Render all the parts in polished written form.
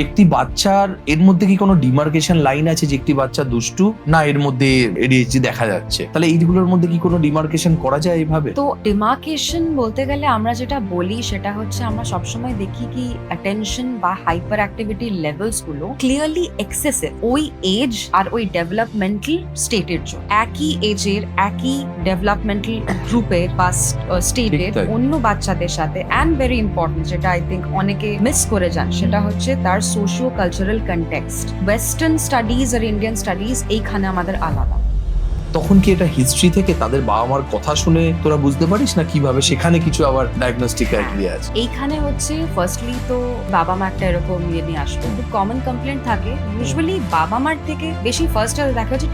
একটি বাচ্চার এর মধ্যে কি কোনো ডিমার্কেশন লাইন আছে যে একটি বাচ্চা দুষ্টু না এর মধ্যে এডিএইচডি দেখা যাচ্ছে? তাহলে এইগুলোর মধ্যে কি কোনো ডিমার্কেশন করা যায় এইভাবে? তো ডিমার্কেশন বলতে গেলে আমরা যেটা বলি সেটা হচ্ছে আমরা সবসময় দেখি কি অ্যাটেনশন বা হাইপার অ্যাক্টিভিটি লেভেলস গুলো ক্লিয়ারলি এক্সেসিভ ওই এজ আর ওই ডেভেলপমেন্টাল স্টেটের জন্য। একই এজের একই ডেভেলপমেন্টাল গ্রুপের বা স্টেটের অন্য বাচ্চাদের সাথে অ্যান্ড ভেরি ইম্পর্টেন্ট যেটা আই থিঙ্ক অনেকে মিস করে যান সেটা হচ্ছে তার socio cultural context. Western studies আর ইন্ডিয়ান স্টাডিজ এইখানে আমাদের আলাদা। তখন কি এটা হিস্ট্রি থেকে তাদের বাবা মার কথা শুনে তোরা বুঝতে পারিস না কিভাবে সেখানে কিছু আবার ডায়াগনস্টিক ক্রাইটেরিয়া আছে? এইখানে হচ্ছে ফার্স্টলি তো বাবা মা একটা এরকম ইয়ে নিয়ে আসবে, খুব কমন কমপ্লেন্ট থাকে ইউজুয়ালি বাবা মার থেকে বেশি ফার্স্ট দেখা হচ্ছে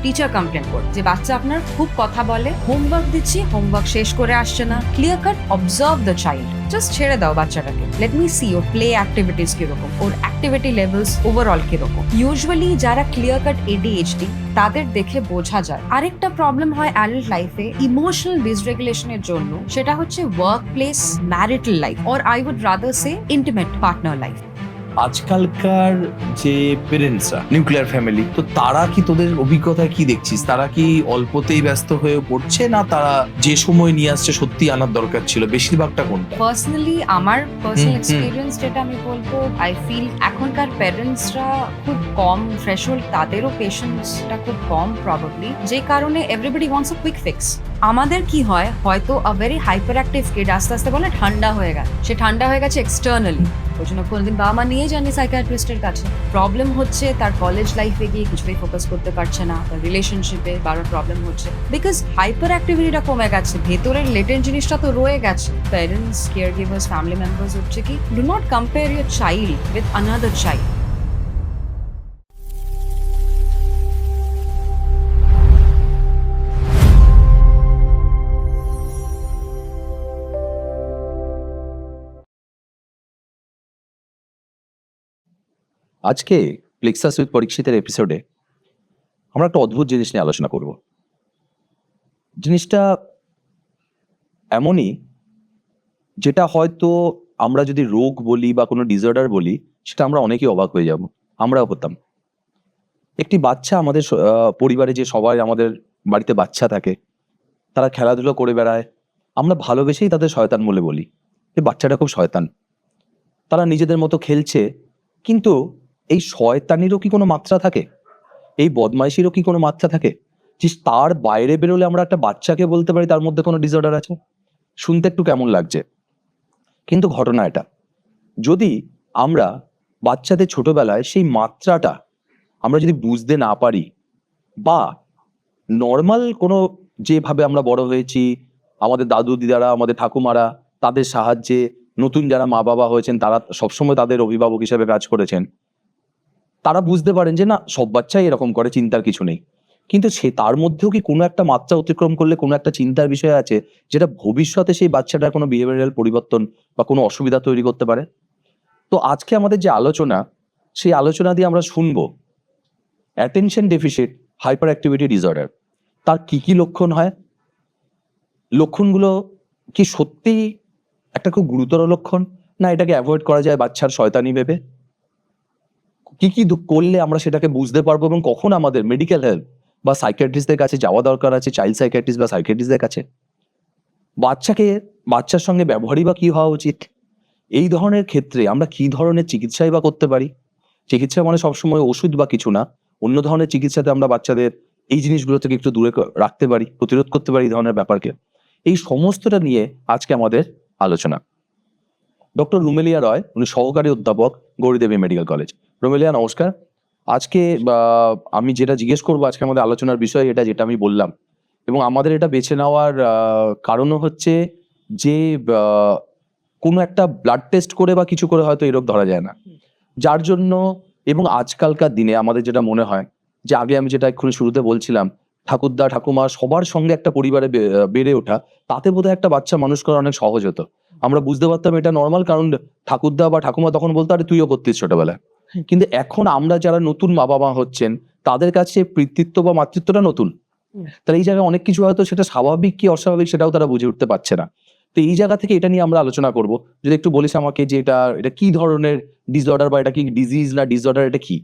টিচার কমপ্লেন্ট করে যে বাচ্চা আপনার খুব কথা বলে, হোমওয়ার্ক দিচ্ছি হোমওয়ার্ক শেষ করে আসছে না, clear cut observe the child, just ছেড়ে দাও বাচ্চাটাকে, লেট মি সি ওর প্লে অ্যাক্টিভিটিস কিরকম, ওর অ্যাক্টিভিটি লেভেলস ওভারঅল কিরকম। ইউজুয়ালি যারা ক্লিয়ার কাট এডিএইচডি তাদের দেখে বোঝা যায়। আরেকটা প্রবলেম হয় অ্যাডাল্ট লাইফে ইমোশনাল ডিসরেগুলেশনের জন্য, সেটা হচ্ছে work place, marital life, or I would rather say intimate partner life. আজকালকার যে পেরেন্টসরা নিউক্লিয়ার ফ্যামিলি, তো তারা কি তোদের অভিজ্ঞতায় কি দেখছিস? তারা কি অল্পতেই ব্যস্ত হয়ে পড়ছে না তারা যে সময় নিয়ে আসছে সত্যি আনার দরকার ছিল? বেশিরভাগটা কোনটা? পার্সোনালি আমার পার্সোনাল এক্সপিরিয়েন্স যেটা আমি বলবো, আই ফিল এখনকার প্যারেন্টসরা খুব কম থ্রেশহোল্ড, তাদেরও পেশেন্সটা খুব কম প্রবাবলি, যে কারণে everybody wants a quick fix. আমাদের কি হয়, হয়তো a very hyperactive kid আস্তে আস্তে বলে ঠান্ডা হয়ে গেছে, সে ঠান্ডা হয়ে গেছে এক্সটার্নালি, ওই জন্য কোনোদিন বাবা মা নিয়ে যাননি সাইকিয়াট্রিস্টের কাছে। প্রবলেম হচ্ছে তার কলেজ লাইফে গিয়ে কিছুতেই ফোকাস করতে পারছে না, তার রিলেশনশিপে বারো প্রবলেম হচ্ছে, বিকজ হাইপার অ্যাক্টিভিটিটা কমে গেছে, ভেতরের লেটেন্ট জিনিসটা তো রয়ে গেছে। Parents, care givers, family members হচ্ছে কি, do not compare your child with another child. আজকে প্লেক্সাস উইথ পরীক্ষিতের এপিসোডে আমরা একটা অদ্ভুত জিনিস নিয়ে আলোচনা করব। জিনিসটা এমনই যেটা হয়তো আমরা যদি রোগ বলি বা কোনো ডিসঅর্ডার বলি সেটা আমরা অনেকেই অবাক হয়ে যাব, আমরাও হতাম। একটি বাচ্চা আমাদের পরিবারে যে সবাই আমাদের বাড়িতে বাচ্চা থাকে, তারা খেলাধুলো করে বেড়ায়, আমরা ভালোবেসেই তাদের শয়তান বলে বলি যে বাচ্চাটা খুব শয়তান, তারা নিজেদের মতো খেলছে। কিন্তু এই শয়তানিরও কি কোনো মাত্রা থাকে? এই বদমাইশিরও কি কোনো মাত্রা থাকে যে তার বাইরে বেরোলে আমরা একটা বাচ্চাকে বলতে পারি তার মধ্যে কোনো ডিসঅর্ডার আছে? শুনতে একটু কেমন লাগছে, কিন্তু ঘটনা এটা। যদি আমরা বাচ্চাদের ছোটবেলায় সেই মাত্রাটা আমরা যদি বুঝতে না পারি, বা নর্মাল কোনো যেভাবে আমরা বড় হয়েছি, আমাদের দাদু দিদারা, আমাদের ঠাকুমারা, তাদের সাহায্যে নতুন যারা মা বাবা হয়েছেন তারা সবসময় তাদের অভিভাবক হিসেবে কাজ করেছেন, তারা বুঝতে পারেন যে না সব বাচ্চাই এরকম করে, চিন্তার কিছু নেই। কিন্তু সে তার মধ্যেও কি কোনো একটা মাত্রা অতিক্রম করলে কোনো একটা চিন্তার বিষয় আছে যেটা ভবিষ্যতে সেই বাচ্চাটার কোনো বিহেভিয়ারাল পরিবর্তন বা কোনো অসুবিধা তৈরি করতে পারে? তো আজকে আমাদের যে আলোচনা, সেই আলোচনা দিয়ে আমরা শুনবো attention deficit hyper activity disorder. তার কি কি লক্ষণ হয়, লক্ষণগুলো কি সত্যি একটা খুব গুরুতর লক্ষণ, না এটাকে অ্যাভয়েড করা যায় বাচ্চার শয়তানি ভেবে? কি কি করলে আমরা সেটাকে বুঝতে পারবো এবং কখন আমাদের মেডিকেল হেল্প বা সাইকিয়াট্রিস্টদের কাছে যাওয়া দরকার আছে, চাইল্ড সাইকিয়াট্রিস্ট বা সাইকিয়াট্রিস্টদের কাছে? বাচ্চার সঙ্গে ব্যবহারই বা কি হওয়া উচিত? এই ধরনের ক্ষেত্রে আমরা কি ধরনের চিকিৎসাই বা করতে পারি? চিকিৎসা মানে সবসময় ওষুধ বা কিছু না, অন্য ধরনের চিকিৎসাতে আমরা বাচ্চাদের এই জিনিসগুলো থেকে একটু দূরে রাখতে পারি, প্রতিরোধ করতে পারি এই ধরনের ব্যাপারকে। এই সমস্তটা নিয়ে আজকে আমাদের আলোচনা। ডক্টর রুমেলিয়া রয়, উনি সহকারী অধ্যাপক, গৌরীদেবী মেডিকেল কলেজ। রুমেলিয়া নমস্কার। আজকে আমি যেটা জিজ্ঞেস করবো, আজকে আমাদের আলোচনার বিষয় এটা যেটা আমি বললাম, এবং আমাদের এটা বেছে নেওয়ার কারণও হচ্ছে যে কোনো একটা ব্লাড টেস্ট করে বা কিছু করে হয়তো এই রোগ ধরা যায় না, যার জন্য, এবং আজকালকার দিনে আমাদের যেটা মনে হয় যে আগে আমি যেটা এক্ষুনি শুরুতে বলছিলাম, ঠাকুরদা ঠাকুমা সবার সঙ্গে একটা পরিবারে বেড়ে ওঠা, তাতে বোধহয় একটা বাচ্চা মানুষ করা অনেক সহজ হতো। আমরা বুঝতে পারতাম এটা নর্মাল, কারণ ঠাকুরদা বা ঠাকুমা তখন বলতো আরে তুইও করতিস ছোটবেলায়। কিন্তু এখন আমরা যারা নতুন মা বাবা হচ্ছেন তাদের কাছে পিতৃত্ব বা মাতৃত্বটা নতুন, তাহলে এই জায়গায় অনেক কিছু হয়তো সেটা স্বাভাবিক কি অস্বাভাবিক সেটাও তারা বুঝে উঠতে পারছে না। তো এই জায়গা থেকে এটা নিয়ে আমরা আলোচনা করব। যদি একটু বলিস আমাকে যে এটা কি ধরনের ডিসঅর্ডার বা এটা কি ডিজিজ না ডিসঅর্ডার, এটা কি?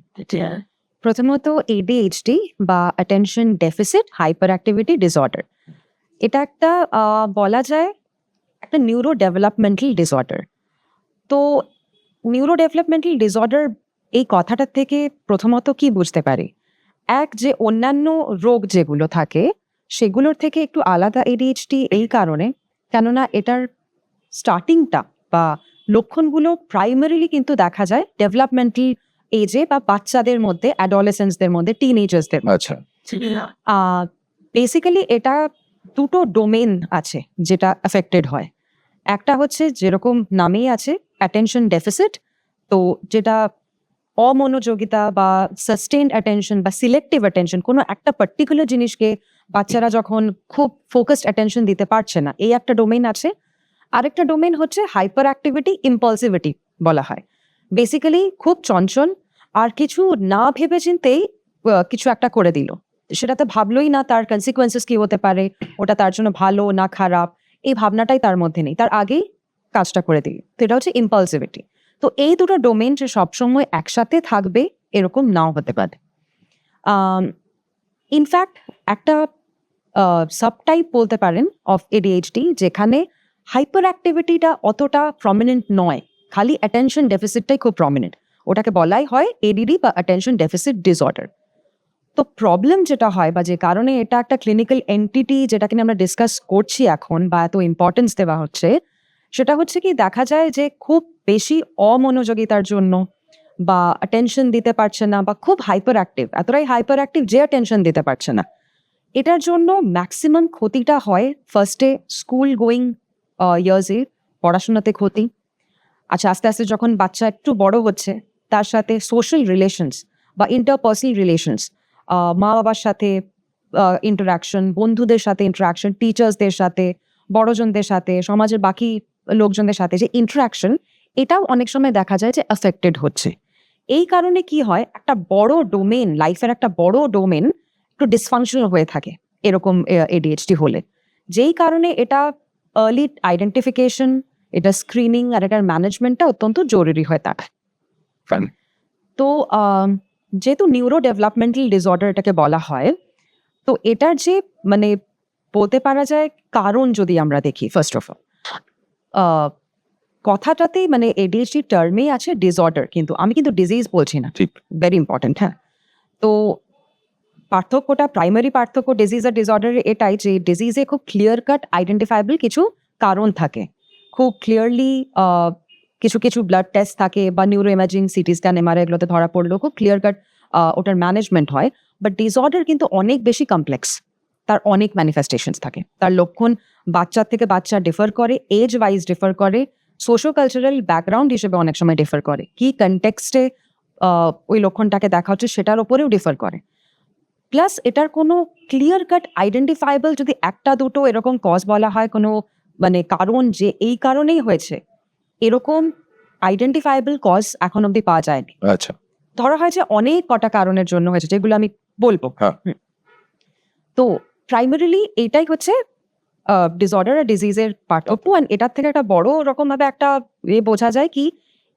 প্রথমত ADHD বা attention deficit hyper activity disorder, এটা একটা বলা যায় একটা নিউরো ডেভেলপমেন্টাল ডিসঅর্ডার। তো নিউরো ডেভেলপমেন্টাল ডিসঅর্ডার এই কথাটার থেকে প্রথমত কি বুঝতে পারি, এক যে অন্যান্য রোগ যেগুলো থাকে সেগুলোর থেকে একটু আলাদা ADHD এই কারণে, কেননা এটার স্টার্টিংটা বা লক্ষণগুলো প্রাইমারিলি কিন্তু দেখা যায় ডেভেলপমেন্টাল এজে বা বাচ্চাদের মধ্যে, অ্যাডোলেসেন্সদের মধ্যে, টিনেজার্সদের মধ্যে। আচ্ছা, বেসিক্যালি এটা দুটো ডোমেন আছে যেটা এফেক্টেড হয়। একটা হচ্ছে যেরকম নামেই আছে অ্যাটেনশন ডেফিসিট, তো যেটা অমনোযোগিতা বা সাস্টেইনড অ্যাটেনশন বা সিলেক্টিভ অ্যাটেনশন, কোনো একটা পার্টিকুলার জিনিসকে বাচ্চারা যখন খুব ফোকাসড অ্যাটেনশন দিতে পারছে না, এই একটা ডোমেন আছে। আরেকটা ডোমেন হচ্ছে হাইপার অ্যাক্টিভিটি ইম্পালসিভিটি বলা হয়। বেসিক্যালি খুব চঞ্চল, আর কিছু না ভেবে চিন্তেই কিছু একটা করে দিল, সেটাতে ভাবলোই না তার কনসিকুয়েন্সেস কি হতে পারে, ওটা তার জন্য ভালো না খারাপ, এই ভাবনাটাই তার মধ্যে নেই, তার আগেই কাজটা করে দিল। তো এটা হচ্ছে ইম্পালসিভিটি। তো এই দুটো ডোমেন যে সবসময় একসাথে থাকবে এরকম নাও হতে পারে। ইনফ্যাক্ট একটা সাবটাইপ বলতে পারেন অফ ADHD যেখানে হাইপার অ্যাক্টিভিটিটা অতটা প্রমিনেন্ট নয়, খালি অ্যাটেনশন ডেফিসিটটাই খুব প্রমিনেন্ট, ওটাকে বলাই হয় ADD বা অ্যাটেনশন ডেফিসিট ডিসঅর্ডার। তো প্রবলেম যেটা হয় বা যে কারণে এটা একটা ক্লিনিক্যাল এন্টিটি যেটা কিনা আমরা ডিসকাস করছি এখন বা এত ইম্পর্টেন্স দেওয়া হচ্ছে, সেটা হচ্ছে কি দেখা যায় যে খুব বেশি অমনোযোগিতার জন্য বা অ্যাটেনশন দিতে পারছে না বা খুব হাইপার অ্যাক্টিভ, এতটাই হাইপার অ্যাক্টিভ যে অ্যাটেনশন দিতে পারছে না, এটার জন্য ম্যাক্সিমাম ক্ষতিটা হয় ফার্স্টে স্কুল গোয়িং ইয়ার্সে, পড়াশোনাতে ক্ষতি। আচ্ছা, আস্তে আস্তে যখন বাচ্চা একটু বড় হচ্ছে তার সাথে সোশ্যাল রিলেশনস বা ইন্টারপার্সনাল রিলেশনস, মা বাবার সাথে ইন্টারাকশন, বন্ধুদের সাথে ইন্টারাকশন, টিচার্সদের সাথে, বড়জনদের সাথে, সমাজের বাকি লোকজনদের সাথে যে ইন্টারাকশন, এটাও অনেক সময় দেখা যায় যে অ্যাফেক্টেড হচ্ছে। এই কারণে কি হয়, একটা বড় ডোমেন, লাইফের একটা বড় ডোমেন একটু ডিসফাংশনাল হয়ে থাকে এরকম ADHD হলে, যেই কারণে এটা আর্লি আইডেন্টিফিকেশন, এটা স্ক্রিনিং আর এটার ম্যানেজমেন্টটা অত্যন্ত জরুরি হয় তার। তো যেহেতু নিউরো ডেভেলপমেন্টাল ডিসঅর্ডার এটাকে বলা হয়, তো এটার যে মানে বলতে পারা যায় কারণ যদি আমরা দেখি, ফার্স্ট অফ অল কথাটাতেই মানে ADHD টার্মেই আছে ডিসঅর্ডার, কিন্তু আমি কিন্তু ডিজিজ বলছি না, ঠিক। Very important. হ্যাঁ, তো পার্থক্যটা, প্রাইমারি পার্থক্য ডিজিজ আর ডিসঅর্ডারের এটাই যে ডিজিজে খুব ক্লিয়ার কাট আইডেন্টিফাইবল কিছু কারণ থাকে, খুব ক্লিয়ারলি কিছু কিছু ব্লাড টেস্ট থাকে বা neuro imaging, CT scan, MRI এগুলোতে ধরা পড়লেও খুব ক্লিয়ার কাট ওটার ম্যানেজমেন্ট হয়। বাট ডিসঅর্ডার কিন্তু অনেক বেশি কমপ্লেক্স, তার অনেক ম্যানিফেস্টেশনস থাকে, তার লক্ষণ বাচ্চার থেকে বাচ্চা ডিফার করে, এজ ওয়াইজ ডিফার করে, সোশ্যাল কালচারাল ব্যাকগ্রাউন্ড হিসেবে অনেক সময় ডিফার করে, কি কনটেক্সটে ওই লক্ষণটাকে দেখা হচ্ছে সেটার ওপরেও ডিফার করে। প্লাস এটার কোনো ক্লিয়ার কাট আইডেন্টিফাইবল যদি একটা দুটো এরকম কজ বলা হয়, কোনো মানে কারণ যে এই কারণেই হয়েছে, এরকম আইডেন্টিফাইবল কজ এখন অব্দি পাওয়া যায়নি। আচ্ছা, ধরা হয় যে অনেক কটা কারণের জন্য হয়েছে, যেগুলো আমি বলবো। হ্যাঁ। তো প্রাইমারিলি এইটাই হচ্ছে ডিসঅর্ডার আর ডিজিজের পার্থক্য। অ্যান্ড এটার থেকে একটা বড় রকম ভাবে একটা বোঝা যায় কি,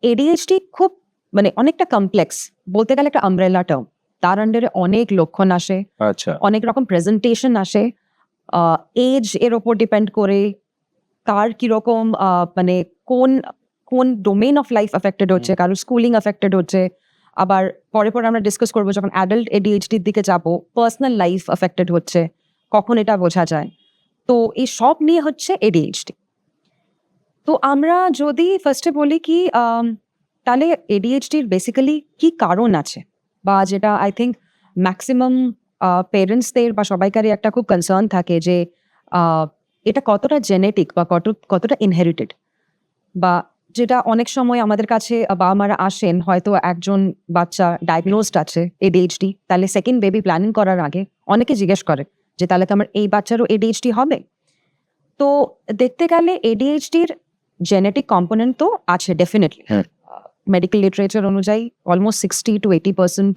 ADHD খুব মানে অনেকটা কমপ্লেক্স, বলতে গেলে একটা আমব্রেলা টার্ম, তার আন্ডারে অনেক লক্ষণ আসে, আচ্ছা, অনেক রকম প্রেজেন্টেশন আসে, এজ এর ওপর ডিপেন্ড করে, কার কিরকম মানে কোন কোন ডোমেন অফ লাইফ এফেক্টেড হচ্ছে, কারোর স্কুলিং এফেক্টেড হচ্ছে, আবার পরে পরে আমরা ডিসকাস করবো যখন অ্যাডাল্ট ADHDর দিকে যাবো, পার্সোনাল লাইফ এফেক্টেড হচ্ছে, কখন এটা বোঝা যায়। তো এই সব নিয়ে হচ্ছে ADHD। তো আমরা যদি ফার্স্টে বলি কি তাহলে ADHDর বেসিক্যালি কি কারণ আছে, বা যেটা আই থিঙ্ক ম্যাক্সিমাম পেরেন্টসদের বা সবাইকারই একটা খুব কনসার্ন থাকে যে এটা কতটা জেনেটিক বা কতটা ইনহেরিটেড, বা যেটা অনেক সময় আমাদের কাছে বাবা মারা আসেন, হয়তো একজন বাচ্চা ডায়াগনোজড আছে ADHD, তাহলে সেকেন্ড বেবি প্ল্যানিং করার আগে অনেকে জিজ্ঞেস করে যে তাহলে তো আমার এই বাচ্চারও ADHD হবে। তো দেখতে গেলে ADHDর জেনেটিক কম্পোনেন্ট তো আছে ডেফিনেটলি, হ্যাঁ। মেডিকেল লিটারেচার অনুযায়ী অলমোস্ট 60 to 80%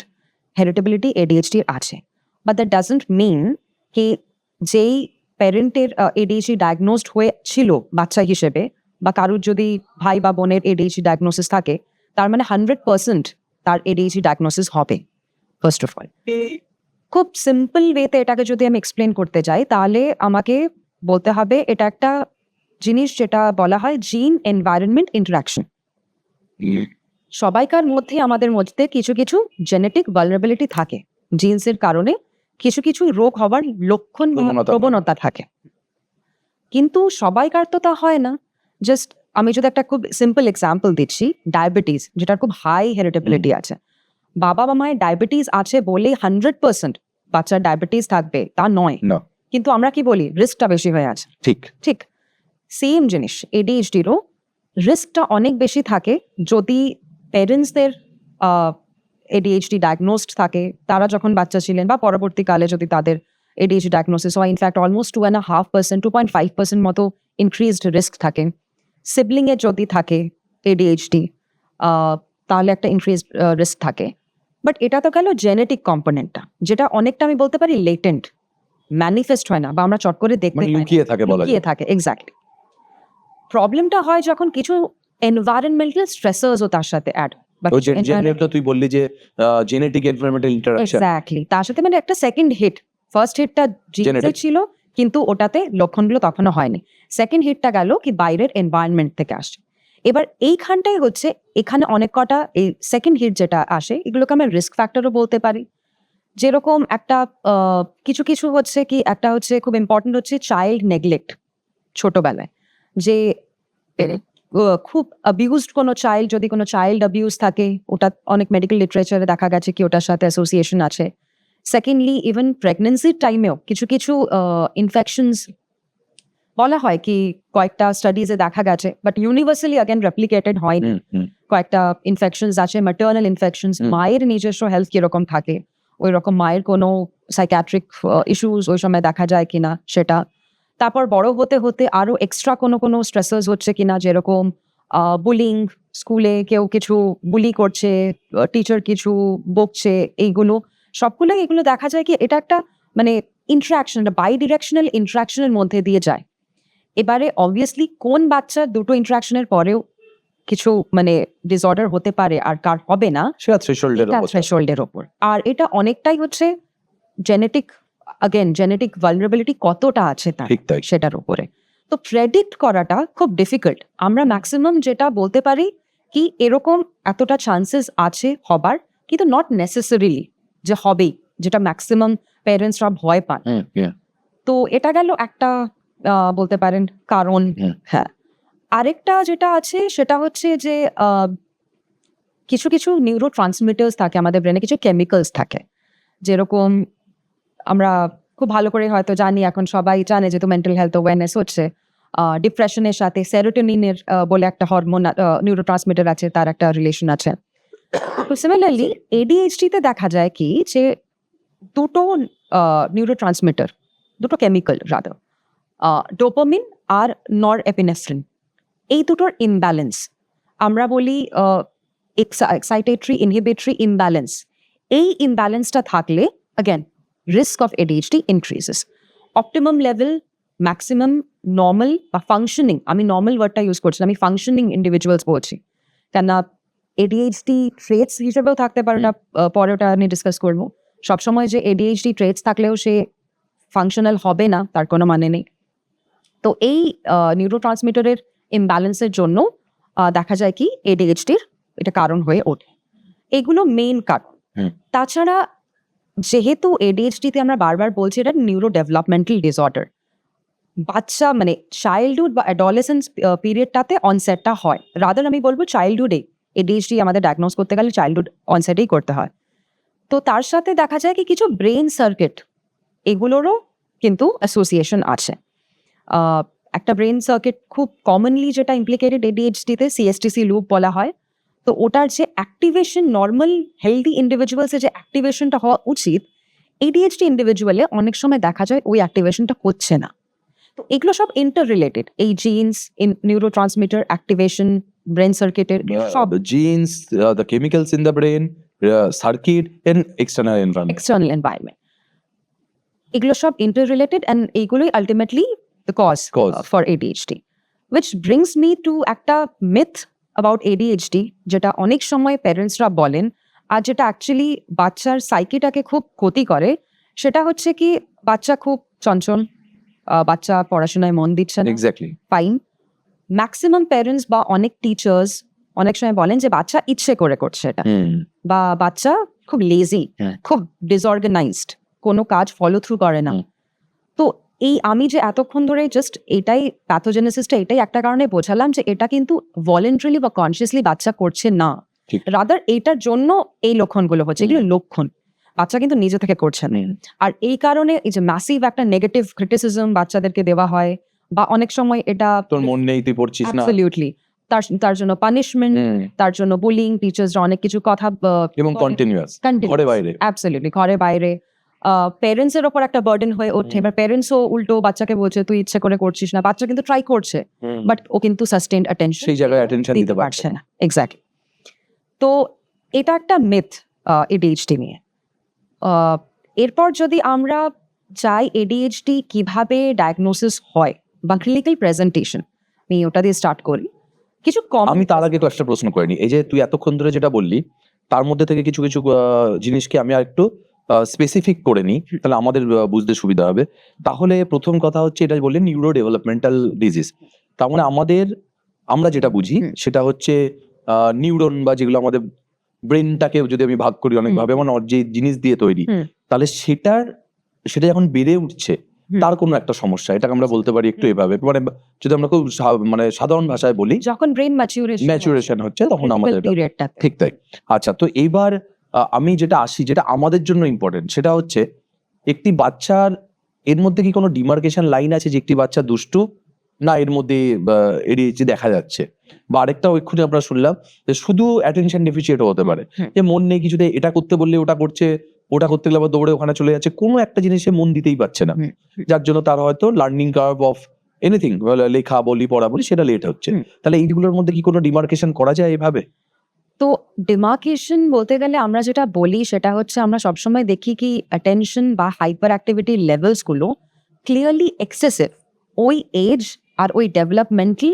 হেরিটেবিলিটি ADHD আছে, বাট দ্যাট ডাজন্ট মিন কি যেই প্যারেন্টের এডিএইচডি ডায়াগনোসড হয়েছিল বাচ্চা হিসেবে, বা কারোর যদি ভাই বা বোনের এডিএইচডি ডায়াগনোসিস থাকে, তার মানে 100% তার এডিএইচডি ডায়াগনোসিস হবে। ফার্স্ট অফ অল, খুব সিম্পল ওয়েতে এটাকে যদি আমি এক্সপ্লেন করতে যাই, তাহলে আমাকে বলতে হবে এটা একটা জিনিস যেটা বলা হয় জিন এনভায়রনমেন্ট ইন্টারাকশন। সবাইকার মধ্যে, আমাদের মধ্যে কিছু কিছু জেনেটিক ভালনারেবিলিটি থাকে, জিন্সের কারণে কিছু কিছু রোগ হওয়ার লক্ষণ বা প্রবণতা থাকে, কিন্তু সবাইকার তো তা হয় না। জাস্ট আমি যদি একটা খুব সিম্পল এক্সাম্পল দিচ্ছি, ডায়াবেটিস, যেটার খুব হাই হেরিটেবিলিটি আছে, বাবা বা মায়ের ডায়াবেটিস আছে বলে 100% বাচ্চার ডায়াবেটিস থাকবে তা নয়, না, কিন্তু আমরা কি বলি রিস্কটা বেশি হয়ে আছে। ঠিক। ঠিক সেম জিনিস এডিএইচডিরও রিস্কটা অনেক বেশি থাকে যদি প্যারেন্টসদের এডিএইচডি ডায়াগনোসড থাকে, তারা যখন বাচ্চা ছিলেন, বা পরবর্তীকালে যদি তাদের এডিএইচডি ডায়াগনোসিস হয়। ইনফ্যাক্ট অলমোস্ট 2.5%, 2.5% মতো ইনক্রিজড রিস্ক থাকে। সিবলিংয়ের যদি থাকে এডিএইচডি, তাহলে একটা ইনক্রিজ রিস্ক থাকে। বাট এটা তো গেল জেনেটিক কম্পোনেন্টটা, যেটা অনেকটা আমি বলতে পারি লেটেন্ট, ম্যানিফেস্ট হয় না, বা আমরা চট করে দেখতে মানে পাই না। লুকিয়ে থাকে বলা যায়। লুকিয়ে থাকে, এক্স্যাক্টলি। প্রবলেমটা হয় যখন কিছু এনভায়রনমেন্টাল স্ট্রেসার্সও তার সাথে অ্যাড, ওই যেটা তুই বললি যে জেনেটিক এনভায়রনমেন্টাল ইন্টারাকশন, এক্স্যাক্টলি, তার সাথে মানে একটা সেকেন্ড হিট। ফার্স্ট হিটটা জিনে Genetic. ছিল, কিন্তু ওটাতে লক্ষণগুলো তখনও হয়নি। সেকেন্ড হিটটা গেল কি বাইরের এনভায়রনমেন্ট থেকে আসছে। এবার এইখানটাই হচ্ছে, এখানে অনেক কটা এই সেকেন্ড হিট যেটা আসে, এগুলোকে আমরা রিস্ক ফ্যাক্টরও বলতে পারি। যেরকম একটা কিছু কিছু হচ্ছে কি, একটা হচ্ছে খুব ইম্পর্টেন্ট হচ্ছে চাইল্ড নেগলেক্ট, ছোটবেলায় যে খুব অ্যাবিউজড কোনো চাইল্ড, যদি কোনো চাইল্ড অ্যাবিউজ থাকে, ওটা অনেক মেডিকেল লিটারেচারে দেখা গেছে কি ওটার সাথে অ্যাসোসিয়েশন আছে। সেকেন্ডলি, ইভেন প্রেগনেন্সির টাইমেও কিছু কিছু ইনফেকশনস বলা হয় কি, কয়েকটা স্টাডিজে দেখা গেছে, বাট ইউনিভার্সালি অ্যাগেন রেপ্লিকেটেড হয়নি। কয়েকটা ইনফেকশনস আছে, ম্যাটার্নাল ইনফেকশনস, মায়ের নিজস্ব হেলথ কিরকম থাকে, ওই রকম মায়ের কোনো সাইকিয়াট্রিক ইস্যুস ওই সময় দেখা যায় কিনা সেটা। তারপর বড় হতে হতে আরো এক্সট্রা কোনো কোনো স্ট্রেসার্স হচ্ছে কিনা, যেরকম বুলিং, স্কুলে কেউ কিছু বুলি করছে, টিচার কিছু বকছে, এইগুলো সবগুলো এগুলো দেখা যায় কি এটা একটা মানে ইন্টারাকশন, বাই ডিরেকশনাল ইন্টারাকশনের মধ্যে দিয়ে যায়। এবারে অবভিয়াসলি কোন বাচ্চার দুটো ইন্টারাকশনের পরেও কিছু মানে ডিসঅর্ডার হতে পারে আর কার হবে না, সেটা থ্রেশহোল্ডের উপর। থ্রেশহোল্ডের ওপর। আর এটা অনেকটাই হচ্ছে জেনেটিক, জেনেটিক ভালনারেবিলিটি কতটা আছে তার, ঠিক তাই। সেটার উপরে। তো প্রেডিক্ট করাটা খুব ডিফিকাল্ট। আমরা ম্যাক্সিমাম যেটা বলতে পারি কি এরকম এতটা চান্সেস আছে হবার, কিন্তু নট নেসেসারিলি যে হবেই, যেটা ম্যাক্সিমাম প্যারেন্টসরা ভয় পান। তো এটা গেল একটা বলতে পারেন কারণ। হ্যাঁ, আরেকটা যেটা আছে সেটা হচ্ছে যে কিছু কিছু নিউরো ট্রান্সমিটার্স থাকে আমাদের ব্রেনে, কিছু কেমিক্যালস থাকে, যেরকম আমরা খুব ভালো করে হয়তো জানি, এখন সবাই জানে যেহেতু মেন্টাল হেলথ অ্যাওয়ারনেস হচ্ছে, ডিপ্রেশনের সাথে সেরোটোনিনের বলে একটা হরমোন নিউরো ট্রান্সমিটার আছে, তার একটা রিলেশন আছে। তো সিমিলারলি এডিএইচডিতে দেখা যায় কি যে দুটো নিউরো ট্রান্সমিটার, দুটো কেমিক্যাল রাদার, ডোপামিন আর নর এপিনেফ্রিন, এই দুটোর ইমব্যালেন্স, আমরা বলি এক্সাইটেটরি ইনহিবিটরি ইমব্যালেন্স, এই ইমব্যালেন্সটা থাকলে again risk of ADHD increases. Optimum level, maximum, normal বা functioning, আমি নর্মাল ওয়ার্ডটা ইউজ করছি, আমি ফাংশনিং ইন্ডিভিজুয়ালস বলছি, কেননা ADHD ট্রেটস হিসেবেও থাকতে পারে না, পরে ওটা আমি ডিসকাস করবো। সবসময় যে ADHD ট্রেটস থাকলেও সে ফাংশনাল হবে না তার কোনো মানে নেই। তো এই নিউরো ট্রান্সমিটারের ইমব্যালেন্সের জন্য দেখা যায় কি ADHDর এটা কারণ হয়ে ওঠে। এগুলো মেইন কারণ। তাছাড়া যেহেতু ADHDতে আমরা বারবার বলছি এটা নিউরো ডেভেলপমেন্টাল ডিসঅর্ডার, বাচ্চা মানে চাইল্ডহুড বা অ্যাডোলেসেন্স পিরিয়ডটাতে অনসেটটা হয়, রাদার আমি বলবো চাইল্ডহুডে ADHD আমাদের ডায়াগনোজ করতে গেলে চাইল্ডহুড অনসেটেই করতে হয়। তো তার সাথে দেখা যায় কি কিছু ব্রেন সার্কিট এগুলোরও কিন্তু অ্যাসোসিয়েশন আছে। একটা ব্রেন সার্কিট খুব কমনলি যেটা ইমপ্লিকেটেড ADHDতে CSTC লুপ বলা হয়। তো ওটার যে অ্যাক্টিভেশন নর্মাল হেলদি ইন্ডিভিজুয়ালসের যে অ্যাক্টিভেশনটা হওয়া উচিত, ADHD ইন্ডিভিজুয়ালে অনেক সময় দেখা যায় ওই অ্যাক্টিভেশনটা হচ্ছে না। তো এগুলো সব ইন্টার রিলেটেড, এই genes, neurotransmitter activation, brain সার্কিটের সব, The genes, the chemicals in the brain, circuit and external environment. External environment. এগুলো সব ইন্টার রিলেটেড অ্যান্ড এইগুলোই ultimately the cause Cause. For ADHD, which brings me to একটা myth about ADHD যেটা অনেক সময় প্যারেন্টসরা বলেন আর যেটা অ্যাকচুয়ালি বাচ্চার সাইকিটাকে খুব ক্ষতি করে। সেটা হচ্ছে কি বাচ্চা খুব চঞ্চল, বাচ্চা পড়াশোনায় মন দিচ্ছে না, এক্স্যাক্টলি। ফাইন। ম্যাক্সিমাম প্যারেন্টস বা অনেক টিচার্স অনেক সময় বলেন যে বাচ্চা ইচ্ছে করে করছে এটা, বা বাচ্চা খুব লেজি, হ্যাঁ। খুব ডিসঅর্গানাইজড, কোনো কাজ ফলো থ্রু করে না। হুম। তো এই আমি যে এতক্ষণ ধরে জাস্ট এটাই প্যাথোজেনেসিসটা এটাই একটা কারণে বোঝালাম যে এটা কিন্তু ভলেন্টারিলি বা কনসিয়াসলি বাচ্চা করছে না, ঠিক। রাদার এইটার জন্য এই লক্ষণগুলো হচ্ছে, এগুলো লক্ষণ, বাচ্চা কিন্তু নিজে থেকে করছে না। আর এই কারণে এই যে ম্যাসিভ একটা নেগেটিভ ক্রিটিসিজম বাচ্চাদেরকে দেওয়া হয়, বা অনেক সময় এটা তোর মন নেই, তুই পড়ছিস না। অ্যাবসলিউটলি তার জন্য পানিশমেন্ট, তার জন্য বুলিং, টিচার্সরা অনেক কিছু কথা এবং কন্টিনিউয়াস ঘরে বাইরে। অ্যাবসলিউটলি ঘরে বাইরে প্যারেন্টস এর ওপর একটা বার্ডেন হয়ে ওঠে। এবার প্যারেন্টসও উল্টো বাচ্চাকে বলছে তুই ইচ্ছে করে করছিস না, বাচ্চা কিন্তু ট্রাই করছে বাট ও কিন্তু সাস্টেইনড অ্যাটেনশন সেই জায়গায় অ্যাটেনশন দিতে পারছে না। এক্স্যাক্টলি। তো এটা একটা মিথ ADHD নিয়ে। এরপর যদি আমরা চাই ADHD কিভাবে ডায়াগনোসিস হয় বা ক্লিনিক্যাল প্রেজেন্টেশন, আমি ওটা দিয়ে স্টার্ট করি। কিছু কম আমি তার আগে একটা প্রশ্ন করে নি, এই যে তুই এতক্ষণ ধরে যেটা বললি তার মধ্যে থেকে কিছু কিছু জিনিসকে আমি আর একটু স্পেসিফিক করে নিই, তাহলে আমাদের বুঝতে সুবিধা হবে। তাহলে প্রথম কথা হচ্ছে এটা বললি নিউরো ডেভেলপমেন্টাল ডিজিজ, তার মানে আমরা যেটা বুঝি সেটা হচ্ছে নিউরন বা যেগুলো আমাদের ব্রেনটাকে যদি আমি ভাগ করি অনেক ভাবে, মানে যে জিনিস দিয়ে তৈরি, তাহলে সেটা যখন বেড়ে উঠছে তার কোনো একটা সমস্যা, এটাকে আমরা বলতে পারি একটু এভাবে, মানে যদি আমরা খুব মানে সাধারণ ভাষায় বলি, যখন ব্রেন ম্যাচুরেশন হচ্ছে তখন আমাদের পিরিয়ডটা। ঠিক তাই। আচ্ছা, তো এইবার আমি যেটা আমাদের জন্য ইম্পর্টেন্ট সেটা হচ্ছে একটি বাচ্চার এর মধ্যে কি কোনো ডিমার্কেশন লাইন আছে যে একটি বাচ্চা দুষ্টু না এর মধ্যে ADHD দেখা যাচ্ছে, বা আরেকটা ওইক্ষুনি আমরা শুনলাম যে শুধু অ্যাটেনশন ডেফিসিয়েটও হতে পারে, যে মন নেই কিছুতে, এটা করতে বললে ওটা করছে, ওটা করতে গেলে আবার দৌড়ে ওখানে চলে যাচ্ছে, কোনো একটা জিনিসে মন দিতেই পারছে না, যার জন্য তার হয়তো লার্নিং কার্ভ অফ এনিথিং, লেখা বলি পড়া বলি সেটা লেট হচ্ছে। তাহলে এইগুলোর মধ্যে কি কোনো ডিমার্কেশন করা যায় এভাবে? তো ডিমার্কেশন বলতে গেলে আমরা যেটা বলি সেটা হচ্ছে আমরা সবসময় দেখি কি অ্যাটেনশন বা হাইপার অ্যাক্টিভিটি লেভেলস গুলো ক্লিয়ারলি এক্সেসিভ ওই এজ আর ওই ডেভেলপমেন্টাল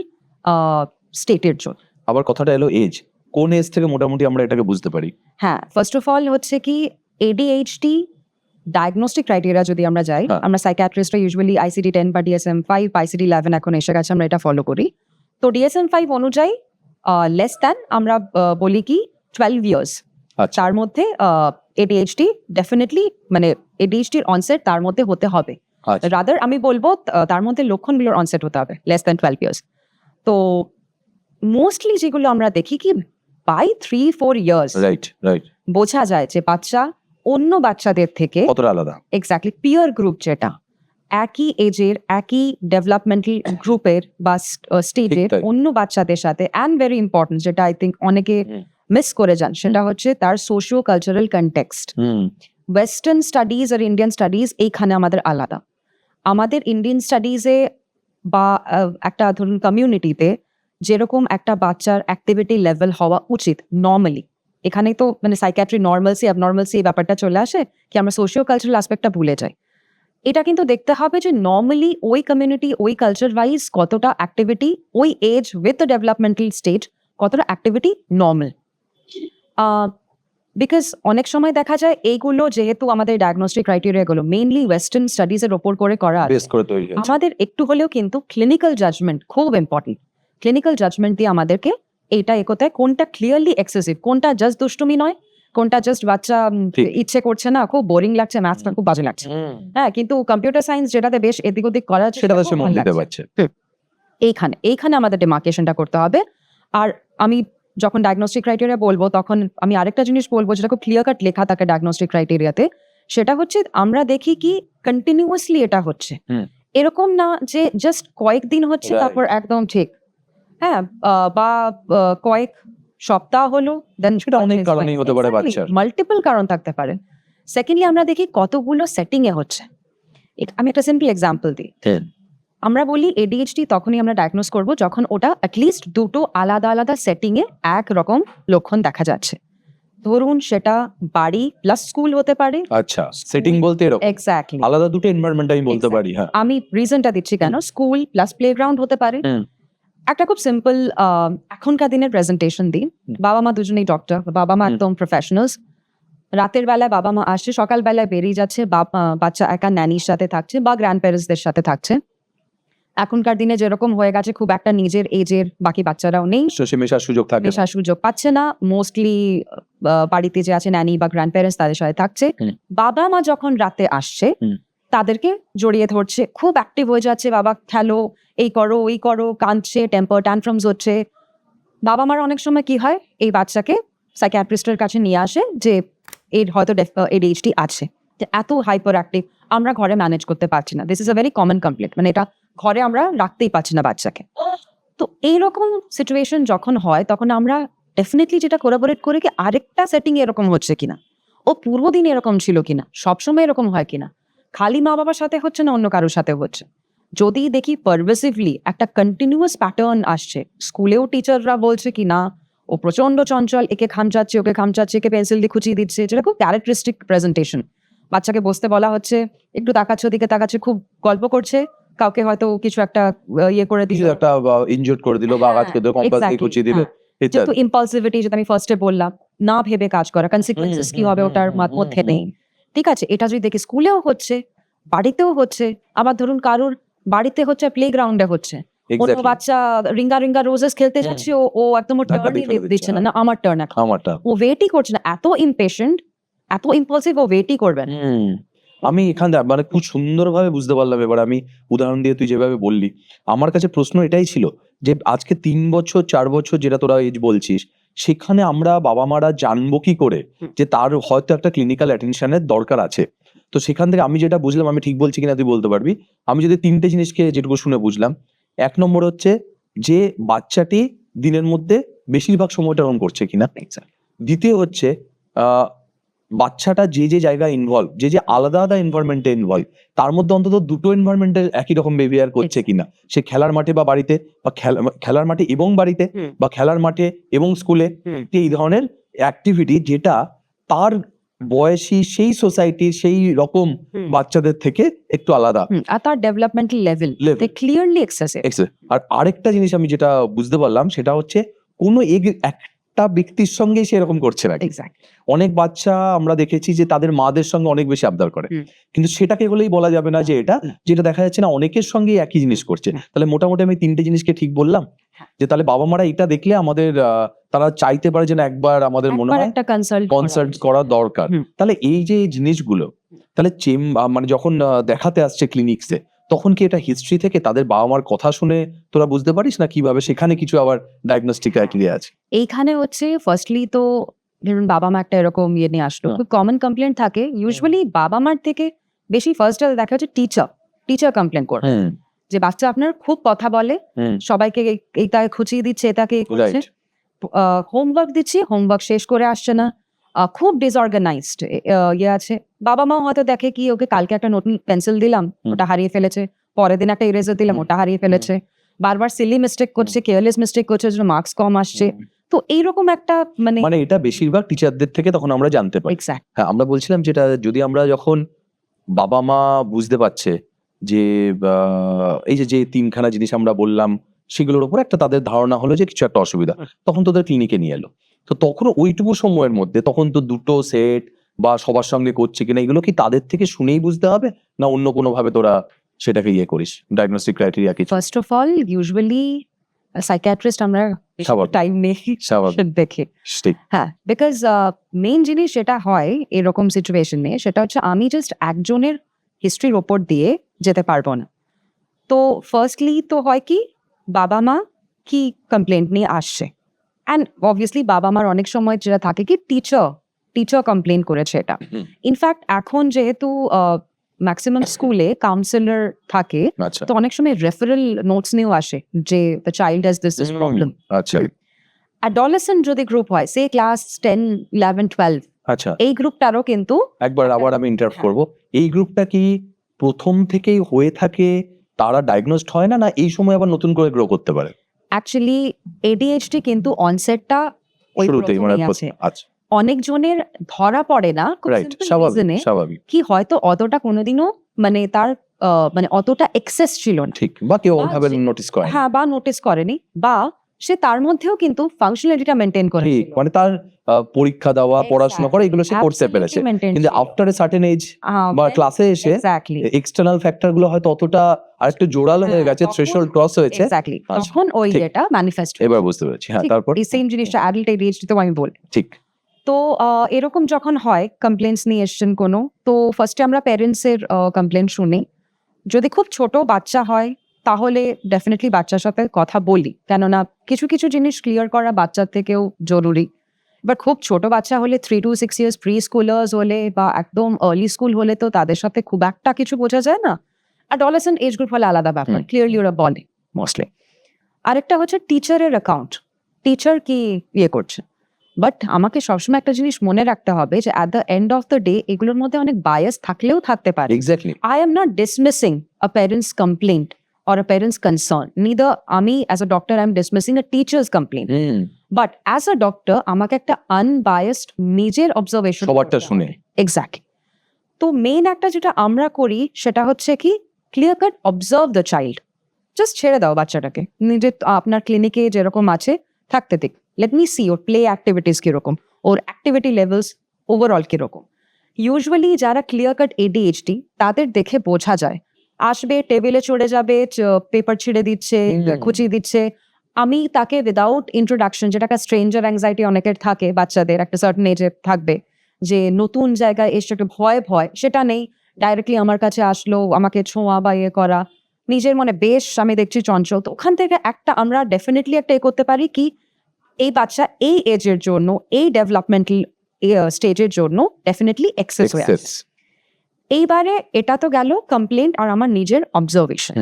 স্টেটের জন্য। আবার কথাটা এলো এজ, কোন এজ থেকে মোটামুটি আমরা এটাকে বুঝতে পারি? হ্যাঁ, ফার্স্ট অফ অল হচ্ছে কি ADHD ডায়াগনস্টিক ক্রাইটেরিয়া যদি আমরা যাই, আমরা সাইকিয়াট্রিস্টরা ইউজুয়ালি ICD-10 বা DSM-5 বা ICD-11 এখন এসে গেছে, আমরা এটা ফলো করি। তো DSM-5 অনুযায়ী লেস দ্যান আমরা বলি কি 12 ইয়ার্স, তার মধ্যে ADHD ডেফিনেটলি মানে ADHD-র অনসেট তার মধ্যে হতে হবে। রাদার আমি বলবো তার মধ্যে লক্ষণগুলোর অনসেট হতে হবে লেস দ্যান 12 ইয়ার্স। তো মোস্টলি যেগুলো আমরা দেখি কি বাই 3-4 ইয়ার্স বোঝা যায় যে বাচ্চা অন্য বাচ্চাদের থেকে কতটা আলাদা। এক্স্যাক্টলি পিয়ার গ্রুপ, যেটা একই এজের একই ডেভেলপমেন্টাল গ্রুপের বা স্টেজের অন্য বাচ্চাদের সাথে, অ্যান্ড ভেরি ইম্পর্টেন্ট যেটা আই থিঙ্ক অনেকে মিস করে যান, সেটা হচ্ছে তার socio cultural context. Western studies আর ইন্ডিয়ান স্টাডিজ এইখানে আমাদের আলাদা। আমাদের ইন্ডিয়ান স্টাডিজে বা একটা ধরুন কমিউনিটিতে যেরকম একটা বাচ্চার অ্যাক্টিভিটি লেভেল হওয়া উচিত নর্মালি, এখানে তো মানে সাইকিয়াট্রি নর্মালসি অ্যাবনর্মালসি এই ব্যাপারটা চলে আসে কি আমরা সোশিও কালচারাল অ্যাসপেক্টটা ভুলে যাই। এটা কিন্তু দেখতে হবে যে নর্মালি ওই কমিউনিটি ওই কালচার ওয়াইজ কতটা অ্যাক্টিভিটি, ওই age with the developmental stage কতটা অ্যাক্টিভিটি নর্মাল। বিকজ অনেক সময় দেখা যায় এইগুলো যেহেতু আমাদের ডায়াগনস্টিক ক্রাইটেরিয়াগুলো মেইনলি ওয়েস্টার্ন স্টাডিজের ওপর করে করা আছে, আমাদের একটু হলেও কিন্তু ক্লিনিক্যাল জাজমেন্ট খুব ইম্পর্টেন্ট। ক্লিনিক্যাল জাজমেন্ট দিয়ে আমাদেরকে এইটা একতায় কোনটা ক্লিয়ারলি এক্সেসিভ, কোনটা জাস্ট দুষ্টুমি নয়, কোনটা জাস্ট বাচ্চা ইচ্ছে করছে না, খুব বোরিং লাগছে, ম্যাথসটা খুব বাজে লাগছে, হ্যাঁ কিন্তু কম্পিউটার সায়েন্স যেটাতে বেশ এদিক ওদিক করা সেটাতে সে মন দিতে পারছে। এইখানে আমাদের ডিমার্কেশনটা করতে হবে। আর আমি যখন ডায়াগনস্টিক ক্রাইটেরিয়া বলবো তখন আমি আরেকটা জিনিস বলবো যেটা খুব ক্লিয়ার কাট লেখা থাকে ডায়াগনস্টিক ক্রাইটেরিয়াতে, সেটা হচ্ছে আমরা দেখি কি কন্টিনিউয়াসলি এটা হচ্ছে, এরকম না যে জাস্ট কয়েকদিন হচ্ছে তারপর একদম ঠিক, হ্যাঁ বা কয়েক সপ্তাহ হলো, দেন সেটা অনেক কারণেই হতে পারে, বাচ্চার মাল্টিপল কারণ থাকতে পারে। সেকেন্ডলি আমরা দেখি কতগুলো সেটিং এ হচ্ছে। আমি একটা সিম্পল এক্সাম্পল দিই। আমরা বলি ADHD তখনই আমরা ডায়াগনোস করব যখন ওটা অ্যাটলিস্ট দুটো আলাদা আলাদা সেটিং এ একরকম লক্ষণ দেখা যাচ্ছে। ধরুন সেটা বাড়ি প্লাস স্কুল হতে পারে। আচ্ছা, সেটিং বলতে এরকম এক্স্যাক্টলি, আলাদা দুটো এনভায়রনমেন্ট আমি বলতে পারি। হ্যাঁ, আমি রিজনটা দিচ্ছি কেন, স্কুল প্লাস প্লেগ্রাউন্ড হতে পারে। হুম। একটা খুব সিম্পল এখনকার দিনের প্রেজেন্টেশন দিন, বাবা মা দুজনেই ডক্টর, বাবা মা একদম প্রফেশনালস, রাতের বেলায় বাবা মা আসছে, সকাল বেলায় বেরিয়ে যাচ্ছে, বাচ্চা একা ন্যানির সাথে থাকছে বা গ্র্যান্ড প্যারেন্টসদের সাথে থাকছে। এখনকার দিনে যেরকম হয়ে গেছে খুব একটা নিজের এজের বাকি বাচ্চারাও নেই, সে মেশার সুযোগ থাকে না। মেশার সুযোগ পাচ্ছে না, মোস্টলি বাড়িতে যে আছে ন্যানি বা গ্র্যান্ড প্যারেন্টস তাদের সাথে থাকছে। হুম। বাবা মা যখন রাতে আসছে হুম। তাদেরকে জড়িয়ে ধরছে, খুব অ্যাক্টিভ হয়ে যাচ্ছে, বাবা খেলো, এই করো ওই করো, কাঁদছে, টেম্পার ট্যান্ট্রামস হচ্ছে। বাবা মার অনেক সময় কি হয়, এই বাচ্চাকে সাইকিয়াট্রিস্টের কাছে নিয়ে আসে যে এর হয়তো ADHD আছে, যে এত হাইপার অ্যাক্টিভ, আমরা ঘরে ম্যানেজ করতে পারছি না। This is a very common complaint, মানে এটা ঘরে আমরা রাখতেই পারছি না বাচ্চাকে। তো এইরকম সিচুয়েশন যখন হয় তখন আমরা ডেফিনেটলি যেটা কোলাবোরেট করি কি আরেকটা সেটিং এরকম হচ্ছে কিনা, ও পূর্বদিন এরকম ছিল কিনা, সবসময় এরকম হয় কিনা, খালি মা বাবার সাথে হচ্ছে না অন্য কারোর সাথে হচ্ছে। যদি দেখি পারভেসিভলি একটা কন্টিনিউয়াস প্যাটার্ন আসছে, স্কুলেও টিচাররা বলছে কি না ও প্রচন্ড চঞ্চল, একে খামচাচ্ছে ওকে খামচাচ্ছে, একে পেন্সিল দিয়ে খুঁচিয়ে দিচ্ছে, যেটা খুব ক্যারেক্টারিস্টিক প্রেজেন্টেশন। বাচ্চাকে বসতে বলা হচ্ছে, একটু তাকাচ্ছে ওদিকে তাকাচ্ছে, খুব গল্প করছে, কাউকে হয়তো কিছু একটা ইয়ে করে কিছু দিল, একটা ইনজোর্ড করে দিল বা হ্যাঁ, আঘাত খেলো, কম্পাস দিয়ে exactly, কুচিয়ে দিল, হ্যাঁ। যেহেতু ইম্পালসিভিটি, যেটা আমি ফার্স্টে বললাম, না ভেবে কাজ করা, কনসিকুয়েন্সেস কি হবে ওটার মধ্যে নেই। ঠিক আছে, এটা যদি দেখি স্কুলেও হচ্ছে, বাড়িতেও হচ্ছে, আবার ধরুন কারুর বাড়িতে হচ্ছে, প্লে গ্রাউন্ডে হচ্ছে, অন্য এক্স্যাক্টলি বাচ্চা রিঙ্গা রিঙ্গা রোজেস খেলতে যাচ্ছে, ও একদম ধাক্কা টার্নই দিয়ে ফেলে দিচ্ছে না, দিচ্ছে, না আমার টার্ন এখন, আমারটা। ও ওয়েটই করছে না, এত ইমপেশেন্ট, এত ইম্পালসিভ, ও ওয়েটই করবে না। আমি এখান থেকে মানে খুব সুন্দরভাবে বুঝতে পারলাম। এবার আমি উদাহরণ দিয়ে তুই যেভাবে বললি, আমার কাছে প্রশ্ন এটাই ছিল যে আজকে 3 বছর 4 বছর যেটা তোরা এজ বলছিস, সেখানে আমরা বাবা মারা জানবো কি করে যে তার হয়তো একটা ক্লিনিক্যাল অ্যাটেনশনের দরকার আছে। তো সেখান থেকে আমি যেটা বুঝলাম, আমি ঠিক বলছি কিনা তুই বলতে পারবি, আমি যদি 3টে জিনিসকে যেটুকু শুনে বুঝলাম, 1 নম্বর হচ্ছে যে বাচ্চাটি দিনের মধ্যে বেশিরভাগ সময়টা ওরকম করছে কিনা, দ্বিতীয় হচ্ছে বাচ্চাটা যে যে জায়গায় ইনভলভ, যে যে আলাদা আলাদা এনভায়রনমেন্টে ইনভলভ, তার মধ্যে অন্তত দুটো এনভায়রনমেন্টে একই রকম বিহেভিয়ার করছে কিনা, সে খেলার মাঠে বা বাড়িতে, বা খেলার মাঠে এবং বাড়িতে, বা খেলার মাঠে এবং স্কুলে, এই ধরনের অ্যাক্টিভিটি যেটা তার বয়সী সেই সোসাইটির সেই রকম বাচ্চাদের থেকে একটু আলাদা, আর তার ডেভেলপমেন্টাল লেভেল ক্লিয়ারলি এক্সেসিভ। আর আরেকটা জিনিস আমি যেটা বুঝতে পারলাম সেটা হচ্ছে কোনো একটা ব্যক্তির সঙ্গে সে এরকম করছে না। এক্স্যাক্টলি, অনেক বাচ্চা আমরা দেখেছি যে তাদের মাদের সঙ্গে অনেক বেশি আবদার করে, কিন্তু সেটাকে বলেই বলা যাবে না যে এটা, যেটা দেখা যাচ্ছে না অনেকের সঙ্গে একই জিনিস করছে। তাহলে মোটামুটি আমি 3টে জিনিসকে ঠিক বললাম, যে তাহলে বাবা মারা এটা দেখলে আমাদের তারা চাইতে পারে যে না একবার আমাদের মনে হয় একটা কনসাল্ট করা দরকার। তাহলে এই যে জিনিসগুলো, তাহলে মানে যখন দেখাতে আসছে ক্লিনিক্সে, তখন কি এটা হিস্ট্রি থেকে তাদের বাবা মার কথা শুনে তোরা বুঝতে পারিস, না কিভাবে সেখানে কিছু আবার ডায়াগনস্টিক ক্রাইটেরিয়া আছে? এইখানে হচ্ছে ফার্স্টলি তো ধরুন বাবা মা একটা এরকম ইয়ে নিয়ে আসলো, খুব কমন কমপ্লেন্ট থাকে ইউজুয়ালি বাবা মার থেকে বেশি ফার্স্ট দেখা হচ্ছে টিচার কমপ্লেন করে, যে বাচ্চা আপনার খুব কথা বলে, সবাইকে এইটাকে খুঁচিয়ে দিচ্ছে, এটাকে করছে, হোমওয়ার্ক দিচ্ছি, হোমওয়ার্ক শেষ করে আসছে না, খুব ডিসঅর্গানাইজড ইয়ে আছে। বাবা মা হয়তো দেখে কি ওকে কালকে একটা নতুন পেন্সিল দিলাম, ওটা হারিয়ে ফেলেছে, পরের দিন একটা ইরেজার দিলাম, ওটা হারিয়ে ফেলেছে, বারবার সিলি মিস্টেক করছে, কেয়ারলেস মিস্টেক করছে, মার্কস কম আসছে। তো এইরকম একটা মানে এটা বেশিরভাগ টিচারদের থেকে তখন আমরা জানতে পারি। এক্স্যাক্ট, হ্যাঁ, আমরা বলছিলাম যেটা, যদি আমরা যখন বাবা মা বুঝতে পারছে যে এই যে 3খানা জিনিস আমরা বললাম, সেগুলোর উপর একটা তাদের ধারণা হলো যে কিছু একটা অসুবিধা, তখন তোদের ক্লিনিকে নিয়ে এলো। তো তখন ওইটুকু সময়ের মধ্যে তখন তো দুটো সেট বা সবার সঙ্গে করছে কিনা, এগুলো কি তাদের থেকে শুনেই বুঝতে হবে, না অন্য কোনো ভাবে তোরা সেটাকে ইয়ে করিস, ডায়াগনস্টিক ক্রাইটেরিয়া কিছু? First of all usually psychiatrist আমরা টাইম নেই দেখে, হ্যাঁ, বিকজ মেইন জিনিস যেটা হয় এরকম সিচুয়েশনে, সেটা হচ্ছে আমি জাস্ট একজনের হিস্ট্রির ওপর দিয়ে যেতে পারবো না। তো ফার্স্টলি তো হয় কি, বাবা মা কি কমপ্লেন্ট নিয়ে আসছে, অ্যান্ড অবভিয়াসলি বাবা মার অনেক সময় যেটা থাকে কি টিচার কমপ্লেন করেছে এটা। ইনফ্যাক্ট এখন যেহেতু ম্যাক্সিমাম স্কুলে কাউন্সিলর থাকে, আচ্ছা, তো অনেক সময় রেফারেল নোটস নিয়েও আসে যে the child has this problem. আচ্ছা, অ্যাডোলেসেন্ট যদি গ্রুপ হয়, সে ক্লাস 10, 11, 12, আচ্ছা, এই গ্রুপটারও কিন্তু একবার আবার আমি ইন্টারাপ্ট করব, এই গ্রুপটা কি প্রথম থেকেই হয়ে থাকে, তারা ডায়াগনোজড হয় না, না এই সময় আবার নতুন করে গ্রো করতে পারে? অ্যাকচুয়ালি ADHD কিন্তু অনসেটটা ওই শুরুতেই মানে প্রথমেই আছে। আচ্ছা, অনেকজনের ধরা পড়ে না খুব রাইট, simple স্বাভাবিক reason এ স্বাভাবিক কি হয়তো অতটা কোনোদিনও মানে তার মানে অতটা এক্সেস ছিল না, ঠিক, বা কেউ বা ওভাবে যে- নোটিস করে হ্যাঁ বা নোটিস করেনি, বা সে তার মধ্যেও কিন্তু ফাংশনালিটিটা মেনটেন ঠিক, করেছিল। মানে তার পরীক্ষা দেওয়া পড়াশোনা করা এগুলো সে করতে পেরেছে, কিন্তু আফটার এ সার্টেন এজ বা ক্লাসে এসে এক্স্যাক্টলি এক্সটার্নাল ফ্যাক্টর গুলো হয়তো অতটা আরেকটু জোরালো হয়ে গেছে, তখন- থ্রেশহোল্ড ক্রস হয়েছে। এক্স্যাক্টলি আচ্ছা, তখন ওই ঠিক। যেটা ম্যানিফেস্ট এবার বুঝতে পেরেছি, হ্যাঁ, তারপর এই সেম জিনিসটা অ্যাডাল্ট এজেতেও আমি বলি। ঠিক, তো এরকম যখন হয় কমপ্লেন্টস নিয়ে এসছেন কোনো, তো ফার্স্টে আমরা প্যারেন্টসের কমপ্লেন শুনি। যদি খুব ছোট বাচ্চা হয় তাহলে ডেফিনেটলি বাচ্চার সাথে কথা বলি, কেননা কিছু কিছু জিনিস ক্লিয়ার করা বাচ্চার থেকেও জরুরি। এবার খুব ছোট বাচ্চা হলে 3 to 6 years প্রি স্কুলার্স হলে বা একদম আর্লি স্কুল হলে তো তাদের সাথে খুব একটা কিছু বোঝা যায় না। অ্যাডোলেসেন্ট এজ গ্রুপ হলে আলাদা ব্যাপার, ক্লিয়ারলি ওরা বলে মোস্টলি। আরেকটা হচ্ছে টিচারের অ্যাকাউন্ট, টিচার কি ইয়ে করছে। বাট আমাকে সবসময় একটা জিনিস মনে রাখতে হবে যে at the end of the day এগুলোর মধ্যে অনেক বায়াস থাকলেও থাকতে পারে। Exactly, I am not dismissing a parent's complaint or a parent's concern. Neither আমি as a doctor I'm dismissing a teacher's complaint. But as a doctor আমাকে একটা unbiased নিজের observation সবারটা শুনে। এক্স্যাক্টলি। তো মেইন একটা যেটা আমরা করি সেটা হচ্ছে কি clear cut observe the child. Just ছেড়ে দাও বাচ্চাটাকে, নিজে আপনার ক্লিনিকে যেরকম আছে থাকতে দিক। লেট মি সি ওর প্লে অ্যাক্টিভিটিস কিরকম, ওর অ্যাক্টিভিটি লেভেলস ওভারঅল কিরকম। ইউজুয়ালি যারা ক্লিয়ার কাট ADHD তাদের দেখে বোঝা যায়, আসবে টেবিলে চড়ে যাবে, পেপার ছিঁড়ে দিচ্ছে, খুঁচি দিচ্ছে। আমি তাকে উইদাউট ইন্ট্রোডাকশন, যেটা একটা স্ট্রেঞ্জার অ্যাংজাইটি অনেকের থাকে বাচ্চাদের একটা সার্টেন এজে থাকবে, যে নতুন জায়গায় এসে একটু ভয় ভয়, সেটা নেই। ডাইরেক্টলি আমার কাছে আসলো, আমাকে ছোঁয়া বা ইয়ে করা, নিজের মনে বেশ আমি দেখছি চঞ্চল। তো ওখান থেকে একটা আমরা ডেফিনেটলি একটা এ করতে পারি কি এই বাচ্চা এই এজের জন্য, এই ডেভেলপমেন্টাল স্টেজের জন্য ডেফিনেটলি এক্সেস হয়ে আছে। এইবারে এটা তো গেল কমপ্লেন্ট আর আমার নিজের অবজারভেশন।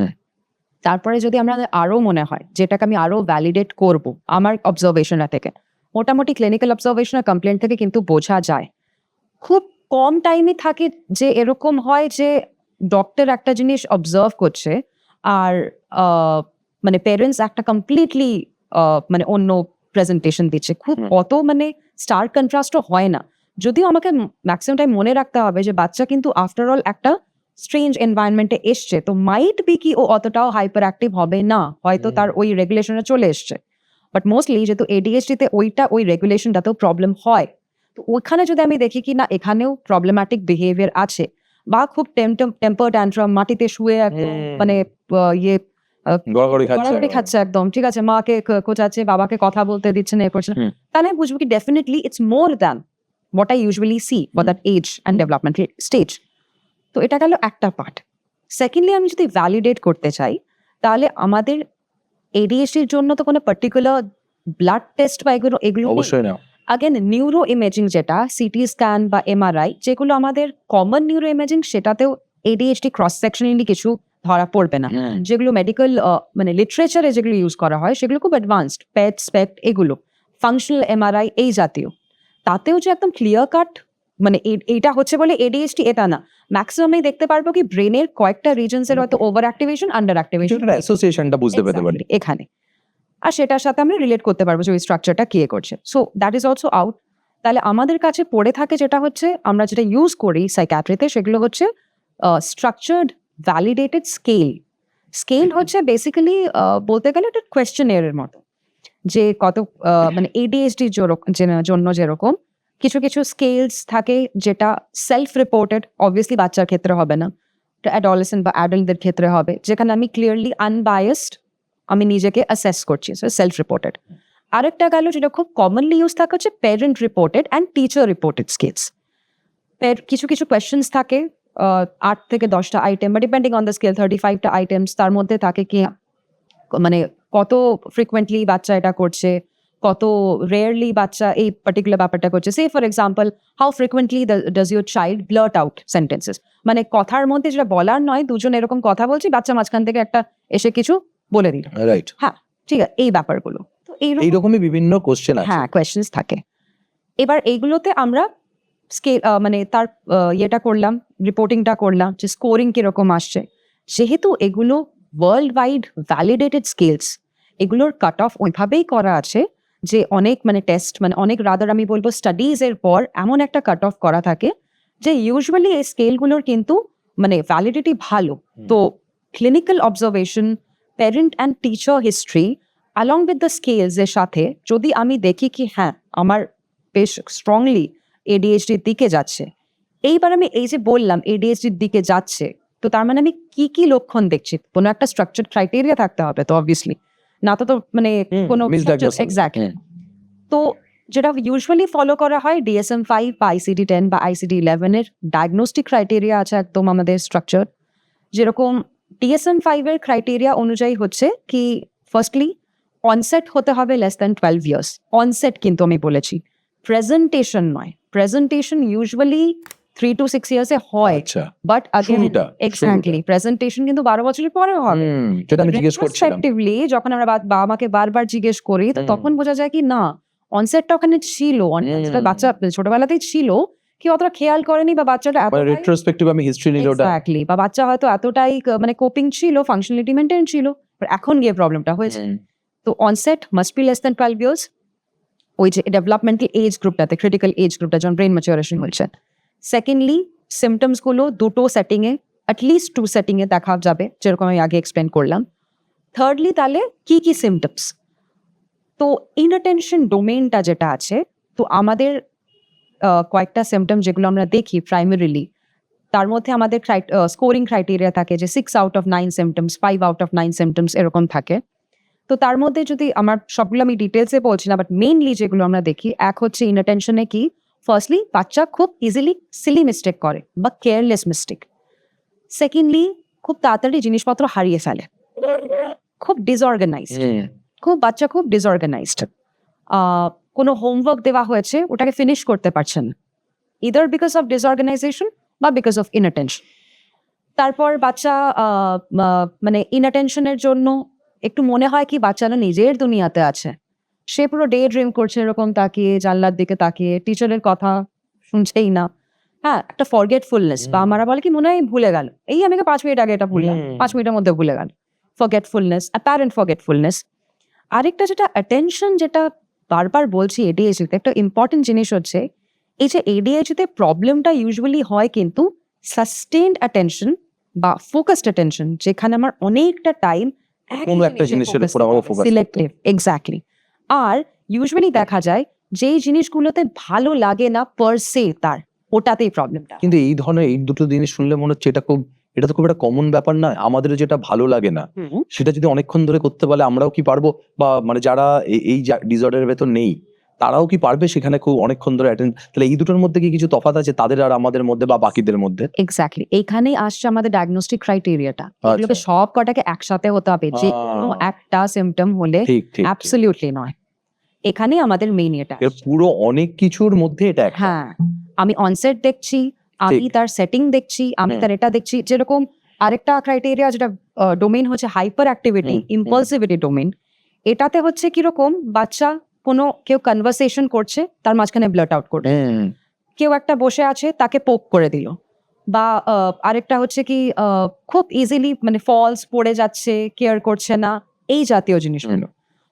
তারপরে যদি আমরা আরো মনে হয় যেটাকে আমি আরো ভ্যালিডেট করব আমার অবজারভেশনটা থেকে, মোটামুটি ক্লিনিক্যাল অবজারভেশন আর কমপ্লেন্ট থেকে কিন্তু বোঝা যায়। খুব কম টাইমই থাকে যে এরকম হয় যে ডক্টর একটা জিনিস অবজার্ভ করছে আর মানে পেরেন্টস একটা কমপ্লিটলি মানে অন্য প্রেজেন্টেশন দিচ্ছে। খুব অত মানে স্টার কন্ট্রাস্টও হয় না। যদিও আমাকে ম্যাক্সিমাম টাইম মনে রাখতে হবে যে বাচ্চা কিন্তু আফটার অল একটা স্ট্রেঞ্জ এনভায়রনমেন্টে এসছে, তো মাইট বি কি ও অতটাও হাইপার অ্যাক্টিভ হবে না, হয়তো তার ওই রেগুলেশনে চলে এসছে। বাট মোস্টলি যেহেতু ADHD-তে ওই রেগুলেশনটাতেও প্রবলেম হয়, তো ওইখানে যদি আমি দেখি কি না এখানেও প্রবলেম্যাটিক বিহেভিয়ার আছে, বা খুব টেম্পার ট্যান্ট্রাম, মাটিতে শুয়ে একদম মানে ইয়ে গড়াগড়ি খাচ্ছে একদম, ঠিক আছে, মাকে খোঁচাচ্ছে, বাবাকে কথা বলতে দিচ্ছে না, এ করছে না, তাহলে আমি বুঝবো কি definitely it's more than what I usually see for that age and developmental stage. তো এটা গেল একটা পার্ট। সেকেন্ডলি আমি যদি ভ্যালিডেট করতে চাই তাহলে আমাদের ADHD-র জন্য তো কোনো পার্টিকুলার ব্লাড টেস্ট বা এগুলো অবশ্যই না। আগেন নিউরো ইমেজিং, যেটা সিটি স্ক্যান বা MRI, যেগুলো আমাদের কমন নিউরো ইমেজিং, সেটাতেও ADHD ক্রস সেকশনালি কিছু ধরা পড়বে না। যেগুলো মেডিকেল মানে লিটারেচারে যেগুলো ইউজ করা হয় সেগুলো খুব অ্যাডভান্সড, পেট স্পেক্ট এগুলো, ফাংশনাল MRI এই জাতীয়, তাতেও যে একদম ক্লিয়ার কাট মানে এটা হচ্ছে বলে ADHD এটা না। ম্যাক্সিমামই দেখতে পারবো কি ব্রেনের কয়েকটা রিজনস এর হয়তো ওভার অ্যাক্টিভেশন, আন্ডার অ্যাক্টিভেশন, অ্যাসোসিয়েশনটা বুঝতে পেতে পারি এখানে, আর সেটার সাথে আমরা রিলেট করতে পারবো যে ওই স্ট্রাকচারটা কে করছে। So that is also out. তাহলে আমাদের কাছে পড়ে থাকে যেটা হচ্ছে আমরা যেটা ইউজ করি সাইকিয়াট্রিতে, সেগুলো হচ্ছে স্ট্রাকচার্ড ভ্যালিডেটেড স্কেল। স্কেল হচ্ছে বেসিক্যালি বলতে গেলে একটা কোয়েশ্চেনের মতো, যে কত মানে ADHD-র জন্য যেরকম কিছু কিছু স্কেলস থাকে যেটা সেলফ রিপোর্টেড, অবভিয়াসলি বাচ্চার ক্ষেত্রে হবে না, অ্যাডোলেসেন্ট বা অ্যাডাল্টদের ক্ষেত্রে হবে, যেখানে আমি ক্লিয়ারলি আনবায়াসড আমি নিজেকে অ্যাসেস করছি, সেলফ রিপোর্টেড। আরেকটা গেল যেটা খুব কমনলি ইউজ থাকে হচ্ছে parent reported and teacher reported scales. কিছু কিছু কোয়েশ্চেন্স থাকে 8 থেকে 10টা আইটেম বা ডিপেন্ডিং অন দ্য স্কেল 35টা আইটেমস, তার মধ্যে থাকে কি মানে কত ফ্রিকুয়েন্টলি বাচ্চা এটা করছে, কত রেয়ারলি বাচ্চা এই পার্টিকুলার ব্যাপারটা করছে। Say for example, how frequently does your child blurt out sentences, মানে কথার মধ্যে যেটা বলার নয়, দুজন এরকম কথা বলছি, বাচ্চা মাঝখান থেকে একটা এসে কিছু বলে দিল, রাইট, হ্যাঁ ঠিক আছে, এই ব্যাপারগুলো। তো এইরকমই বিভিন্ন কোশ্চেন আছে, হ্যাঁ কোয়েশ্চেন্স থাকে। এবার এইগুলোতে আমরা স্কেল মানে তার ইয়েটা করলাম, রিপোর্টিংটা করলাম যে স্কোরিং কিরকম আসছে। যেহেতু এগুলো ওয়ার্ল্ড ওয়াইড ভ্যালিডেটেড স্কেলস, এগুলোর কাট অফ ওইভাবেই করা আছে যে অনেক মানে টেস্ট মানে অনেক রাদার আমি বলবো স্টাডিজ এর পর এমন একটা কাট অফ করা থাকে যে ইউজুয়ালি এই স্কেলগুলোর কিন্তু মানে ভ্যালিডিটি ভালো। তো clinical observation, parent and teacher history along with the scales এর সাথে যদি আমি দেখি কি হ্যাঁ আমার বেশ স্ট্রংলি এডিএইচডির দিকে যাচ্ছে, এইবার আমি এই যে বললাম এডিএইচডির দিকে যাচ্ছে, তো তার মানে আমি কি কি লক্ষণ দেখছি? কোনো একটা স্ট্রাকচার ক্রাইটেরিয়া থাকতে হবে তো অবভিয়াসলি, না তো মানে কোনো misdiagnosis. এক্স্যাক্টলি। তো যেটা ইউজুয়ালি ফলো করা হয় DSM-5 বা ICD-10 বা ICD-11 এর ডায়াগনস্টিক ক্রাইটেরিয়া আছে একদম আমাদের স্ট্রাকচার। যেরকম DSM-5 এর ক্রাইটেরিয়া অনুযায়ী হচ্ছে কি ফার্স্টলি অনসেট হতে হবে লেস দ্যান 12 ইয়ার্স। অনসেট কিন্তু আমি বলেছি, প্রেজেন্টেশন নয়। প্রেজেন্টেশন ইউজুয়ালি 3 to 6 ইয়ার্সে হয়, আচ্ছা, বাট শুরুটা, এক্স্যাক্টলি প্রেজেন্টেশন কিন্তু 12 বছরের পরেও হবে। যেটা আমি জিজ্ঞেস করছিলাম। Retrospectively, যখন আমরা বাবা মাকে বারবার জিজ্ঞেস করি তো তখন বোঝা যায় কি না অনসেটটা ওখানে ছিল, অনসেটটা বাচ্চা ছোটবেলাতেই ছিল, কি অতটা খেয়াল করেনি বা বাচ্চাটা মানে এতটাই রেট্রোস্পেক্টিভ আমি হিস্ট্রি নিলে ওটা এক্স্যাক্টলি বা বাচ্চা হয়তো এতটাই মানে কোপিং ছিল, ফাংশনালিটি মেনটেন ছিল, but এখন গিয়ে প্রবলেমটা হয়েছে। তো onset must be less than 12 years. ওই যে ডেভেলপমেন্টাল এজ গ্রুপটাতে, ক্রিটিক্যাল এজ গ্রুপটা যখন ব্রেন ম্যাচুরেশন হচ্ছে। সেকেন্ডলি সিমটমস গুলো দুটো সেটিং এ অ্যাটলিস্ট 2 সেটিং এ দেখা যাবে, যেরকম আমি আগে এক্সপ্লেন করলাম। থার্ডলি তাহলে কি কি সিমটমস? তো ইনঅ্যাটেনশন ডোমেইনটা যেটা আছে, তো আমাদের কয়েকটা সিমটম যেগুলো আমরা দেখি প্রাইমারিলি, তার মধ্যে আমাদের স্কোরিং ক্রাইটেরিয়া থাকে যে 6 out of 9 symptoms, 5 out of 9 symptoms এরকম থাকে। তো তার মধ্যে যদি আমার সবগুলো আমি ডিটেলসে বলছি না, বাট মেইনলি যেগুলো আমরা দেখি, এক হচ্ছে ইনঅ্যাটেনশনে কি ফার্স্টলি বাচ্চা খুব ইজিলি সিলি মিস্টেক করে বা কেয়ারলেস মিস্টেক। সেকেন্ডলি খুব তাড়াতাড়ি জিনিসপত্র হারিয়ে ফেলে, খুব ডিসঅর্গানাইজড, বাচ্চা খুব ডিসঅর্গানাইজড। কোনো হোমওয়ার্ক দেওয়া হয়েছে ওটাকে ফিনিশ করতে পারছে না, ইদার বিকজ অফ ডিসঅর্গানাইজেশন বা বিকজ অফ ইনঅ্যাটেনশন। তারপর বাচ্চা মানে ইনঅ্যাটেনশনের জন্য একটু মনে হয় কি বাচ্চারা নিজের দুনিয়াতে আছে, সে পুরো ডে ড্রিম করছে এরকম তাকিয়ে, জানলার দিকে তাকিয়ে, টিচারের কথা শুনছেই না। হ্যাঁ, একটা ফরগেটফুলনেস, বা আমরা বলে কি মনে হয় ভুলে গেল, এই আমি 5 মিনিট আগে এটা ভুললাম, 5 মিনিটের মধ্যে ভুলে গেল। Forgetfulness, apparent forgetfulness. আরেকটা যেটা অ্যাটেনশন, যেটা বারবার বলছি এডিএইচডিতে একটা ইম্পর্টেন্ট জিনিস হচ্ছে এই যে এডিএইচডিতে প্রবলেমটা ইউজুয়ালি হয় কিন্তু সাস্টেইনড অ্যাটেনশন বা ফোকাসড অ্যাটেনশন, যেখানে আমার অনেকটা টাইম কোনো একটা জিনিসের উপর আমার ফোকাস সিলেক্টিভ, এক্স্যাক্টলি। আর ইউজুয়ালি দেখা যায় যেই জিনিসগুলোতে ভালো লাগে না পার সে, তার ওটাতেই প্রবলেমটা। কিন্তু এই ধরনের এই দুটো জিনিস শুনলে মনে হচ্ছে এটা তো খুব একটা কমন ব্যাপার না। আমাদের যেটা ভালো লাগে না সেটা যদি অনেকক্ষণ ধরে করতে পারলে আমরাও কি পারবো, বা মানে যারা এই ডিসঅর্ডারের ভেতর নেই তারাও কি পারবে সেখানে খুব অনেকক্ষণ ধরে অ্যাটেন্ড? তাহলে এই দুটোর মধ্যে কি কিছু তফাৎ আছে তাদের আর আমাদের মধ্যে বা বাকিদের মধ্যে? এক্স্যাক্টলি, এইখানেই আসছে আমাদের ডায়াগনস্টিক ক্রাইটেরিয়াটা। এগুলোকে সব কটাকে একসাথে হতে হবে, যে কোনো একটা সিমটম হলে ঠিক ঠিক অ্যাবসলিউটলি নয়। এখানেই আমাদের মেইন এটা। পুরো অনেক কিছুর মধ্যে এটা একটা। হ্যাঁ, আমি অনসেট দেখছি, আমি তার সেটিং দেখছি, আমি তার এটা দেখছি। যেরকম আরেকটা ক্রাইটেরিয়া যেটা ডোমেইন হচ্ছে হাইপার অ্যাক্টিভিটি, ইম্পালসিভিটি ডোমেইন। এটাতে হচ্ছে কিরকম বাচ্চা কেউ কনভারসেশন করছে, তার মাঝখানে ব্লার্ট আউট করছে, কেউ একটা বসে আছে তাকে পোক করে দিল, বা আরেকটা হচ্ছে কি খুব ইজিলি মানে ফলস পড়ে যাচ্ছে, কেয়ার করছে না, এই জাতীয় জিনিসগুলো।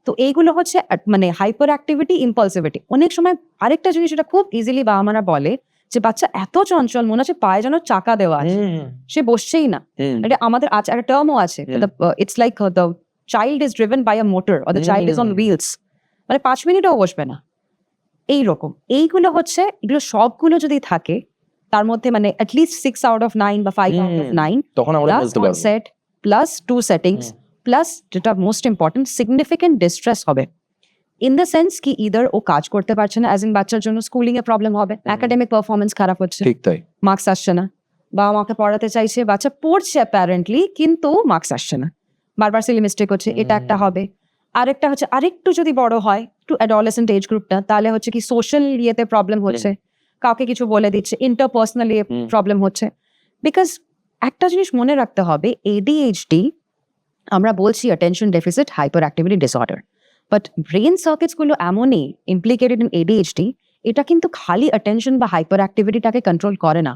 তো এইগুলো হচ্ছে মানে হাইপার অ্যাক্টিভিটি, ইম্পালসিভিটি। অনেক সময় আরেকটা জিনিস এটা খুব ইজিলি বাবা মারা বলে যে বাচ্চা এত চঞ্চল, মনে হচ্ছে পায়ে যেন চাকা দেওয়া আছে, সে বসছেই না। এটা আমাদের একটা টার্মও আছে, it's like the child is driven by a motor or the child is on wheels, মানে 5 মিনিটও বসবে না। এইরকম এইগুলো হচ্ছে, এগুলো সবগুলো যদি থাকে তার মধ্যে মানে অ্যাটলিস্ট 6 out of 9 বা 5 out of 9, তখন আমরা বুঝতে পারবো। সেট প্লাস 2 সেটিংস প্লাস যেটা মোস্ট ইম্পর্টেন্ট সিগনিফিকেন্ট ডিস্ট্রেস হবে, ইন দ্য সেন্স কি ইদার ও কাজ করতে পারছে না, অ্যাজ ইন বাচ্চার জন্য স্কুলিং এ প্রবলেম হবে, একাডেমিক পারফরমেন্স খারাপ হচ্ছে, ঠিক তাই, মার্কস আসছে না, বা আমাকে পড়াতে চাইছে, বাচ্চা পড়ছে অ্যাপারেন্টলি কিন্তু মার্কস আসছে না, বারবার সিলি মিস্টেক হচ্ছে, এটা একটা হবে। আরেকটা হচ্ছে আরেকটু যদি বড় হয়, একটু অ্যাডোলেসেন্ট এজ গ্রুপটা, তাহলে হচ্ছে কি সোশ্যাল ইয়েতে প্রবলেম হচ্ছে, কাউকে কিছু বলে দিচ্ছে, ইন্টারপার্সোনাল প্রবলেম হচ্ছে। বিকজ একটা জিনিস মনে রাখতে হবে, এডিএইচডি আমরা বলছি attention deficit hyper activity disorder, but brain circuits গুলো এমনই ইমপ্লিকেটেড ইন এডিএইচডি, এটা কিন্তু খালি অ্যাটেনশন বা হাইপার অ্যাক্টিভিটিটাকে কন্ট্রোল করে না,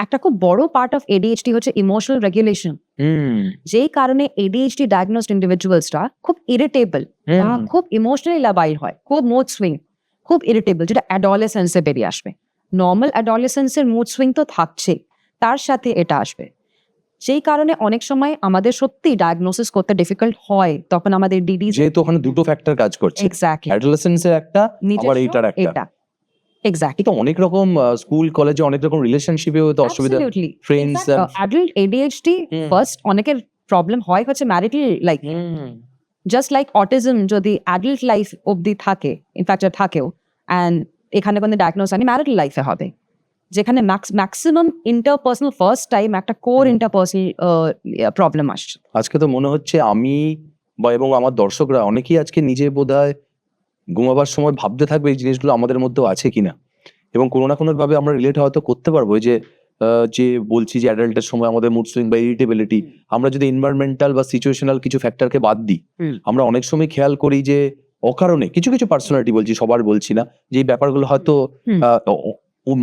একটা খুব বড় পার্ট অফ এডিএইচডি হচ্ছে ইমোশনাল রেগুলেশন, যেই কারণে এডিএইচডি ডায়াগনোসড ইন্ডিভিজুয়ালসরা খুব ইরিটেবল, খুব ইমোশনালি লাবাইল হয়, খুব মুড সুইং, খুব ইরিটেবল, যেটা অ্যাডোলেসেন্সে বেরিয়ে আসবে। নর্মাল অ্যাডোলেসেন্সের মুড সুইং তো থাকছে, তার সাথে এটা আসবে, সেই কারণে অনেক সময় আমাদের সত্যি ডায়াগনোসিস করতে ডিফিকাল্ট হয়। তখন আমাদের ডিডি যেহেতু ওখানে দুটো ফ্যাক্টর কাজ করছে, এক্স্যাক্টলি অ্যাডোলেসেন্সের একটা, আবার এইটার একটা। এটা এক্স্যাক্টলি তো অনেক রকম স্কুল কলেজে অনেক রকম রিলেশনশিপেও তো অসুবিধা, ফ্রেন্ডস অ্যাডাল্ট এডিএইচডি ফার্স্ট অনেকের প্রবলেম হয় হচ্ছে marital life, just like autism যদি অ্যাডাল্ট লাইফ অবধি থাকে, ইনফ্যাক্ট থাকেও, অ্যান্ড এখানে কোনো ডায়াগনোস আনি ম্যারিটাল লাইফে হবে, যেখানে ম্যাক্সিমাম ইন্টারপার্সোনাল ফার্স্ট টাইম একটা কোর ইন্টারপার্সোনাল প্রবলেম আসছে। আজকে তো মনে হচ্ছে আমি বা এবং আমার দর্শকরা অনেকেই আজকে নিজে বোধহয় ঘুমাবার সময় ভাবতে থাকবে এই জিনিসগুলো আমাদের মধ্যেও আছে কিনা, এবং কোনো না কোনো ভাবে আমরা রিলেট হয়তো করতে পারবো। যে যে বলছি যে অ্যাডাল্টের সময় আমাদের মুড সুইং বা ইরিটেবিলিটি, আমরা যদি এনভায়রনমেন্টাল বা সিচুয়েশনাল কিছু ফ্যাক্টরকে বাদ দিই, আমরা অনেক সময় খেয়াল করি যে অকারণে কিছু কিছু পার্সোনালিটি, বলছি সবার বলছি না, যে এই ব্যাপারগুলো হয়তো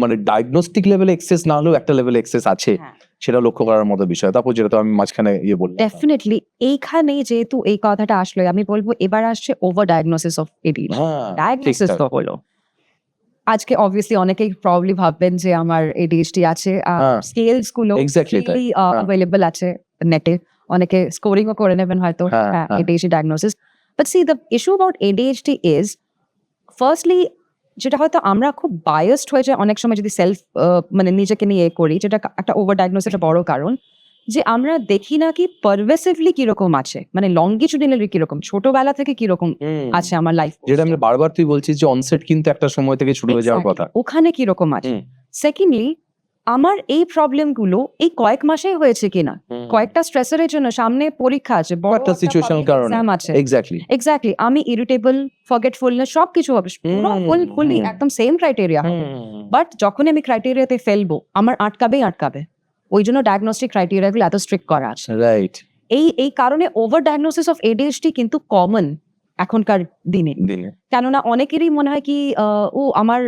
মানে ডায়াগনস্টিক লেভেলে এক্সেস না হলেও একটা লেভেলে এক্সেস আছে, সেটা লক্ষ্য করার মতো বিষয়। তারপর যেটা তো আমি মাঝখানে বললাম, ডেফিনেটলি এইখানে যেহেতু এই কথাটা আসলো, আমি বলবো এবার আসছে over diagnosis of ADHD. Diagnosis তো হলো, আজকে অবভিয়াসলি অনেকেই প্রবলি ভাববেন যে আমার এডিএইচডি আছে, স্কেলস গুলো অ্যাভেলেবল আছে নেটে, অনেকে স্কোরিংও করে নেবেন হয়তো ADHD diagnosis. But C the issue about ADHD is, firstly যেটা হয়তো আমরা খুব বায়াসড হয়ে যায় অনেক সময় যদি সেলফ মানে নিজেকে নিয়ে করি, যেটা একটা ওভার ডায়াগনোসিস একটা বড় কারণ, যে আমরা দেখি না কি পারভেসিভলি কিরকম আছে, মানে লঙ্গিচুডিনালি কিরকম, ছোটবেলা থেকে কিরকম আছে আমার লাইফ, যেটা আমি বারবার তুই বলছিস যে অনসেট কিন্তু একটা সময় থেকে শুরু হয়ে যাওয়ার কথা, ওখানে কিরকম আছে। সেকেন্ডলি আমার এই প্রবলেম গুলো এই কয়েক মাসেই হয়েছে কিনা, কয়েকটা স্ট্রেসের জন্য, সামনে পরীক্ষা আছে, বড় একটা সিচুয়েশনাল কারণে আছে, এক্স্যাক্টলি আমি ইরিটেবল, ফরগেটফুলনেস, সবকিছু হবে, ফুললি একদম সেম ক্রাইটেরিয়া, বাট যখন আমি ক্রাইটেরিয়াতে ফেলবো আমার আটকাবে, ওই জন্য ডায়াগনস্টিক ক্রাইটেরিয়া গুলো এত স্ট্রিক্ট করা আছে। রাইট, এই কারণে ওভার ডায়াগনোসিস অফ এডিএইচডি কিন্তু কমন এখনকার দিনে, কেননা অনেকেরই মনে হয় কি ও আমার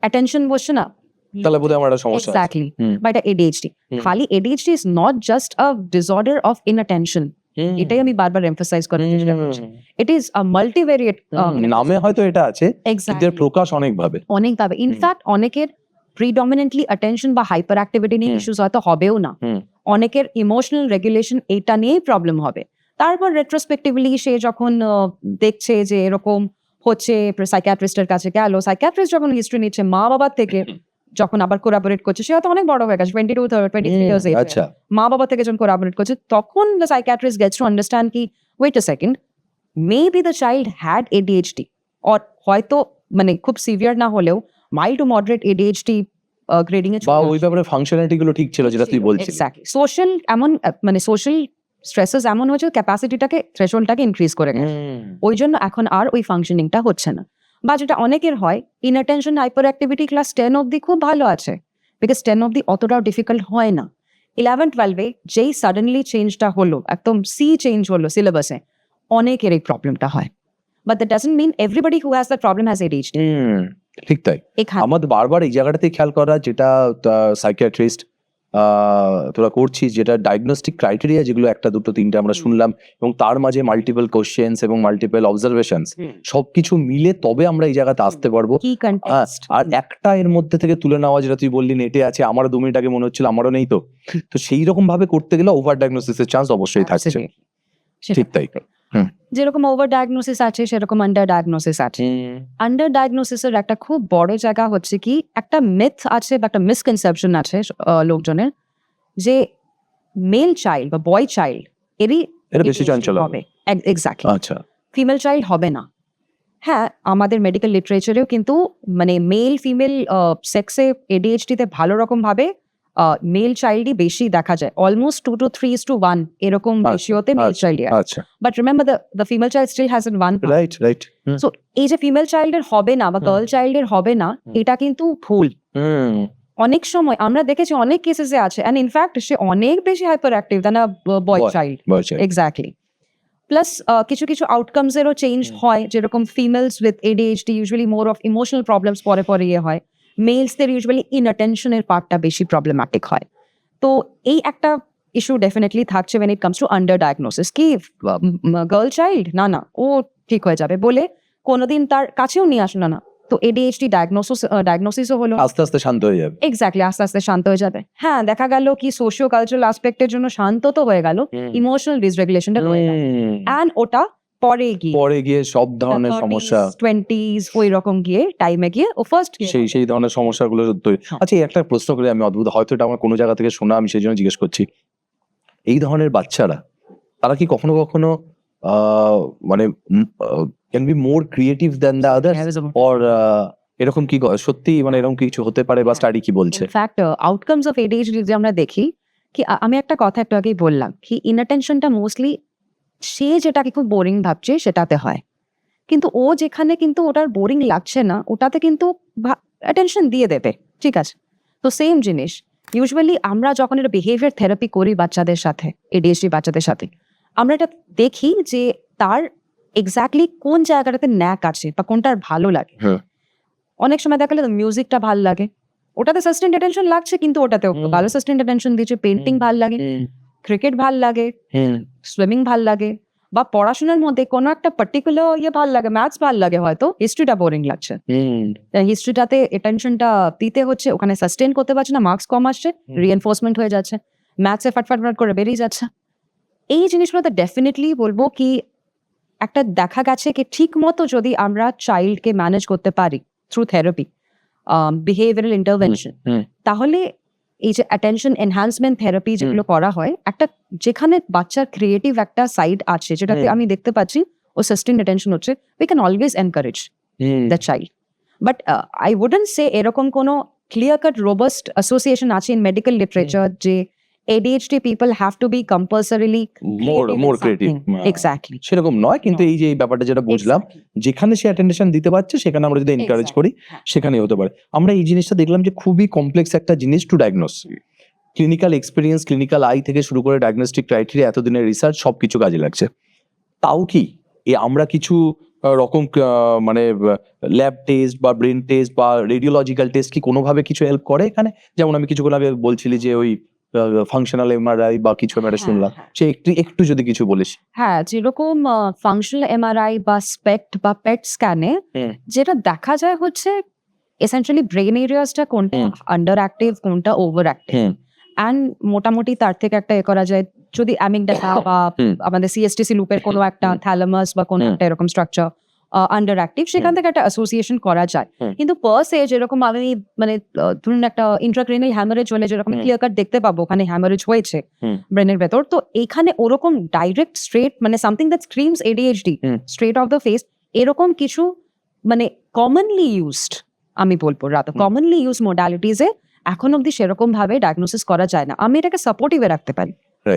অ্যাটেনশন বসছে না, তাহলে বোধহয় আমার একটা সমস্যা আছে। এক্স্যাক্টলি, বা এটা এডিএইচডি। খালি ADHD is not just a disorder of inattention, এটাই আমি বারবার এমফাসাইজ করার চেষ্টা করছি। ইট ইজ আ মাল্টিভেরিয়েট, নামে হয়তো এটা আছে, কিন্তু এর প্রকাশ অনেকভাবে। ইনফ্যাক্ট অনেকের প্রিডমিনেন্টলি অ্যাটেনশন বা হাইপার অ্যাক্টিভিটি নিয়ে ইস্যুস হয়তো হবেও না, অনেকের ইমোশনাল রেগুলেশন এটা নিয়েই প্রবলেম হবে। তারপর রেট্রোস্পেক্টিভলি সে যখন দেখছে যে এরকম হচ্ছে, সাইকিয়াট্রিস্টের কাছে গেল, সাইকিয়াট্রিস্ট যখন হিস্ট্রি নিচ্ছে মা বাবার থেকে, যখন আবার কোলাবোরেট করছে, সে হয়তো অনেক বড় হয়ে গেছে, 22-23 ইয়ার্স এজ, আচ্ছা, মা বাবা থেকে যখন কোলাবোরেট করছে, তখন the psychiatrist gets to understand কি wait a second, maybe the child had ADHD, or হয়তো মানে খুব সিভিয়ার না হলেও mild to moderate ADHD grading এ, বা ওই ব্যাপারে ফাংশনালিটি গুলো ঠিক ছিল, যেটা তুই বলছিস। এক্স্যাক্টলি, সোশ্যাল এমন মানে সোশ্যাল স্ট্রেসেস এমন হয়েছে, ক্যাপাসিটিটাকে, থ্রেশহোল্ডটাকে ইনক্রিজ করে গেছে, ওই জন্য এখন আর ওই ফাংশনিংটা হচ্ছে না। বা যেটা অনেকের হয়, ইনঅ্যাটেনশন হাইপার অ্যাক্টিভিটি ক্লাস 10 অব্দি খুব ভালো আছে, বিকজ 10 অব্দি অতটাও ডিফিকাল্ট হয় না। 11-12 যেই সাডেনলি চেঞ্জটা হলো, একদম চেঞ্জ হলো সিলেবাসে, অনেকের এই প্রবলেমটা হয়। But that doesn't mean everybody who has that problem has ADHD. ঠিক তাই, আমাদের বারবার এই জায়গাটাতেই খেয়াল করা, যেটা সাইকিয়াট্রিস্ট তোরা করছিস, যেটা ডায়াগনস্টিক ক্রাইটেরিয়া যেগুলো 1, 2, 3 আমরা শুনলাম, এবং তার মাঝে মাল্টিপল কোশ্চেন্স এবং মাল্টিপল অবজারভেশনস, সবকিছু মিলে তবে আমরা এই জায়গাতে আসতে পারবো। আর একটা এর মধ্যে থেকে তুলে নেওয়া, যেটা তুই বললি নেটে আছে, আমারও 2 মিনিট আগে মনে হচ্ছিল আমারও নেই, তো সেই রকম ভাবে করতে গেলে ওভার ডায়াগনোসিসের চান্স অবশ্যই থাকছে। ঠিক তাই, যেরকম ওভার ডায়াগনোসিস আছে সেরকম আন্ডার ডায়াগনোসিস আছে। আন্ডার ডায়াগনোসিসের একটা খুব বড় জায়গা হচ্ছে কি, একটা মিথ আছে বা একটা মিসকনসেপশন আছে লোকজনের, যে মেল চাইল্ড বা বয় চাইল্ড এরই বেশি চঞ্চল হবে, এক্স্যাক্টলি, আচ্ছা, ফিমেল চাইল্ড হবে না। হ্যাঁ, আমাদের মেডিকেল লিটারেচারেও কিন্তু মানে মেল ফিমেল সেক্সে এডিএইচডি তে ভালো রকম ভাবে মেল চাইল্ডই বেশি দেখা যায়, অলমোস্ট 2 to 3:1 এরকম রেশিওতে মেল চাইল্ড আছে। But remember the female child still has one, right. So এই যে ফিমেল চাইল্ডের হবে না বা গার্ল চাইল্ডের হবে না, এটা কিন্তু ভুল। অনেক সময় আমরা দেখেছি অনেক কেসেসে আছে, এন্ড ইনফ্যাক্ট সে অনেক বেশি hyper active than a boy child, exactly. Plus কিছু কিছু আউটকামস এরও চেঞ্জ হয়, যেরকম females with ADHD usually more of emotional problems পরে হয়, মেলসদের ইউজুয়ালি ইনঅ্যাটেনশনের পার্টটা বেশি প্রবলেম্যাটিক হয়। তো এই একটা ইস্যু ডেফিনেটলি থাকছে when it comes to under diagnosis, কি গার্ল চাইল্ড না ও ঠিক হয়ে যাবে বলে কোনোদিন তার কাছেও নিয়ে আসলো না, তো ADHD ডায়াগনোসিসও হলো, আস্তে আস্তে শান্ত হয়ে যাবে। এক্স্যাক্টলি আস্তে আস্তে শান্ত হয়ে যাবে। হ্যাঁ, দেখা গেল কি সোশিও কালচারাল অ্যাসপেক্টের জন্য শান্ত তো হয়ে গেল, ইমোশনাল ডিসরেগুলেশনটা হয়ে গেল, অ্যান্ড ওটা পরে গিয়ে সব ধরনের সমস্যা 20s ওই রকম গিয়ে টাইমে গিয়ে ও ফার্স্ট সেই ধরনের সমস্যাগুলো তৈরি। হ্যাঁ। আচ্ছা, এই একটা প্রশ্ন করে আমি অদ্ভুত, হয়তো এটা আমার কোনো জায়গা থেকে শোনা, আমি সেই জন্য জিজ্ঞেস করছি, এই ধরনের বাচ্চারা তারা কি কখনো কখনো মানে can be more creative than the others, or এরকম কি সত্যি মানে এরকম কিছু হতে পারে, বা স্টাডি কি বলছে? ইনফ্যাক্ট আউটকামস অফ ADHD যে আমরা দেখি কি আমি একটা কথা একটু আগেই বললাম কি ইনঅ্যাটেনশনটা মোস্টলি সে যেটাকে খুব বোরিং ভাবছে সেটাতে হয়, কিন্তু ও যেখানে কিন্তু ওটার বোরিং লাগছে না ওটাতে কিন্তু অ্যাটেনশন দিয়ে দেবে, ঠিক আছে? তো সেম জিনিস ইউজুয়ালি আমরা যখন এটা বিহেভিয়ার থেরাপি করি বাচ্চাদের সাথে, ADHD বাচ্চাদের সাথে, আমরা এটা দেখি যে তার এক্স্যাক্টলি কোন জায়গাটাতে ন্যাক আছে বা কোনটার ভালো লাগে। হ্যাঁ। অনেক সময় দেখা গেলো মিউজিকটা ভালো লাগে, ওটাতে সাস্টেন্ড অ্যাটেনশন লাগছে কিন্তু ওটাতেও ভালো সাস্টেন্ড অ্যাটেনশন দিচ্ছে, পেন্টিং ভাল লাগে, ক্রিকেট ভাল লাগে, সুইমিং ভাল লাগে, বা পড়াশোনার মধ্যে কোনো একটা পার্টিকুলার ভাল লাগে, ম্যাথস ভাল লাগে, হয়তো হিস্ট্রিটা বোরিং লাগছে, হিস্ট্রিটাতে অ্যাটেনশনটা দিতে হচ্ছে, ওখানে সাস্টেন করতে পারছে না, মার্কস কম আসছে, রিএনফোর্সমেন্ট হয়ে যাচ্ছে, ম্যাথসে ফাটফাট করে বেরিয়ে যাচ্ছে। এই জিনিসগুলোতে ডেফিনেটলি বলবো কি একটা দেখা গেছে কি ঠিক মতো যদি আমরা চাইল্ডকে ম্যানেজ করতে পারি থ্রু থেরাপি, বিহেভিয়ারাল ইন্টারভেনশন, তাহলে এই যে অ্যাটেনশন এনহ্যান্সমেন্ট থেরাপি যেগুলো করা হয়, একটা যেখানে বাচ্চার ক্রিয়েটিভ একটা সাইড আছে যেটাতে আমি দেখতে পাচ্ছি ও সাস্টেইন অ্যাটেনশন হচ্ছে, we can always encourage the child. But I wouldn't say এরকম কোনো ক্লিয়ার কাট রোবাস্ট অ্যাসোসিয়েশন আছে ইন মেডিকেল লিটারেচার যে ADHD people have to be compulsorily more creative. Exactly. সেরকম নয়, কিন্তু এই যে এই ব্যাপারটা যেটা বুঝলাম, যেখানে সে অ্যাটেনশন দিতে পারছে সেখানে আমরা যদি এনকারেজ করি সেখানেই হতে পারে। আমরা এই জিনিসটা দেখলাম যে খুবই কমপ্লেক্স একটা জিনিস to diagnose. Clinical experience, clinical eye থেকে শুরু করে ডায়াগনস্টিক ক্রাইটেরিয়া, এতদিনের রিসার্চ সবকিছু কাজে লাগছে। তাও কি আমরা কিছু রকম মানে ল্যাব টেস্ট বা ব্রেন টেস্ট বা রেডিওলজিক্যাল টেস্ট কি কোনোভাবে কিছু হেল্প করে এখানে? যেমন আমি কিছুক্ষণ আগে বলছিলি যে ওই ফাংশনাল MRI বা কিছু MRI শুনলাম, সে একটু যদি কিছু বলিস। হ্যাঁ, যেরকম ফাংশনাল MRI বা স্পেক্ট বা পেট স্ক্যানে যেটা দেখা যায় হচ্ছে এসেনশিয়ালি ব্রেন এরিয়াসটা কোনটা আন্ডার অ্যাক্টিভ কোনটা ওভার অ্যাক্টিভ, অ্যান্ড মোটামুটি তার থেকে একটা করা যায় যদি অ্যামিগডালা বা আমাদের CSTC লুপের কোনো একটা থ্যালামাস বা কোনো একটা এরকম স্ট্রাকচার আন্ডার অ্যাক্টিভ, সেখান থেকে একটা অ্যাসোসিয়েশন করা যায়। কিন্তু পার সে যেরকম আমি মানে ধরুন একটা ইন্ট্রাক্রেনিয়াল হ্যামারেজ হলে যেরকম ক্লিয়ার কাট দেখতে পাবো ওখানে হ্যামারেজ হয়েছে ব্রেনের ভেতর, তো এখানে ওরকম ডাইরেক্ট স্ট্রেট মানে something that screams ADHD strait of the face এরকম কিছু মানে কমনলি ইউজড, আমি বলবো রাত কমনলি ইউজ মোডালিটিজে এখন অব্দি সেরকম ভাবে ডায়াগনোসিস করা যায় না। আমি এটাকে সাপোর্টিভে রাখতে পারি,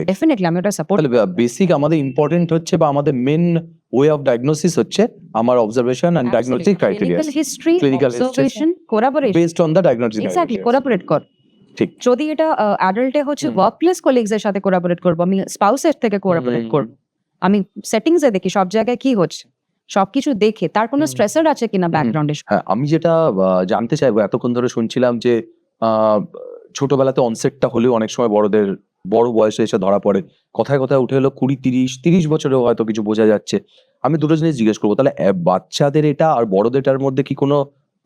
ডেফিনেটলি আমি ওটা সাপোর্ট। বেসিক আমাদের ইম্পর্টেন্ট হচ্ছে বা আমাদের মেন ওয়ে অফ ডায়াগনোসিস হচ্ছে আমার observation and diagnostic criteria, clinical history, clinical observation, collaboration based on the diagnostic exactly collaborate কর। ঠিক, যদি এটা অ্যাডাল্টে হচ্ছে ওয়ার্কপ্লেস কলিগস এর সাথে কোলাবোরেট করব, আমি স্পাউসের থেকে কোলাবোরেট করব, আমি সেটিংসে দেখি সব জায়গায় কি হচ্ছে, সবকিছু দেখে তার কোনো স্ট্রেসার আছে কিনা ব্যাকগ্রাউন্ডে। হ্যাঁ, আমি যেটা জানতে চাইবো, এতক্ষণ ধরে শুনছিলাম যে ছোটবেলাতে অনসেটটা হলেও অনেক সময় বড়দের বড় বয়সে এসে ধরা পড়ে, কথায় কথায় উঠে এলো 20-30 বছরেও হয়তো কিছু বোঝা যাচ্ছে। আমি দুটো জিনিস জিজ্ঞেস করবো, তাহলে বাচ্চাদের এটা আর বড়দেরটার মধ্যে কি কোনো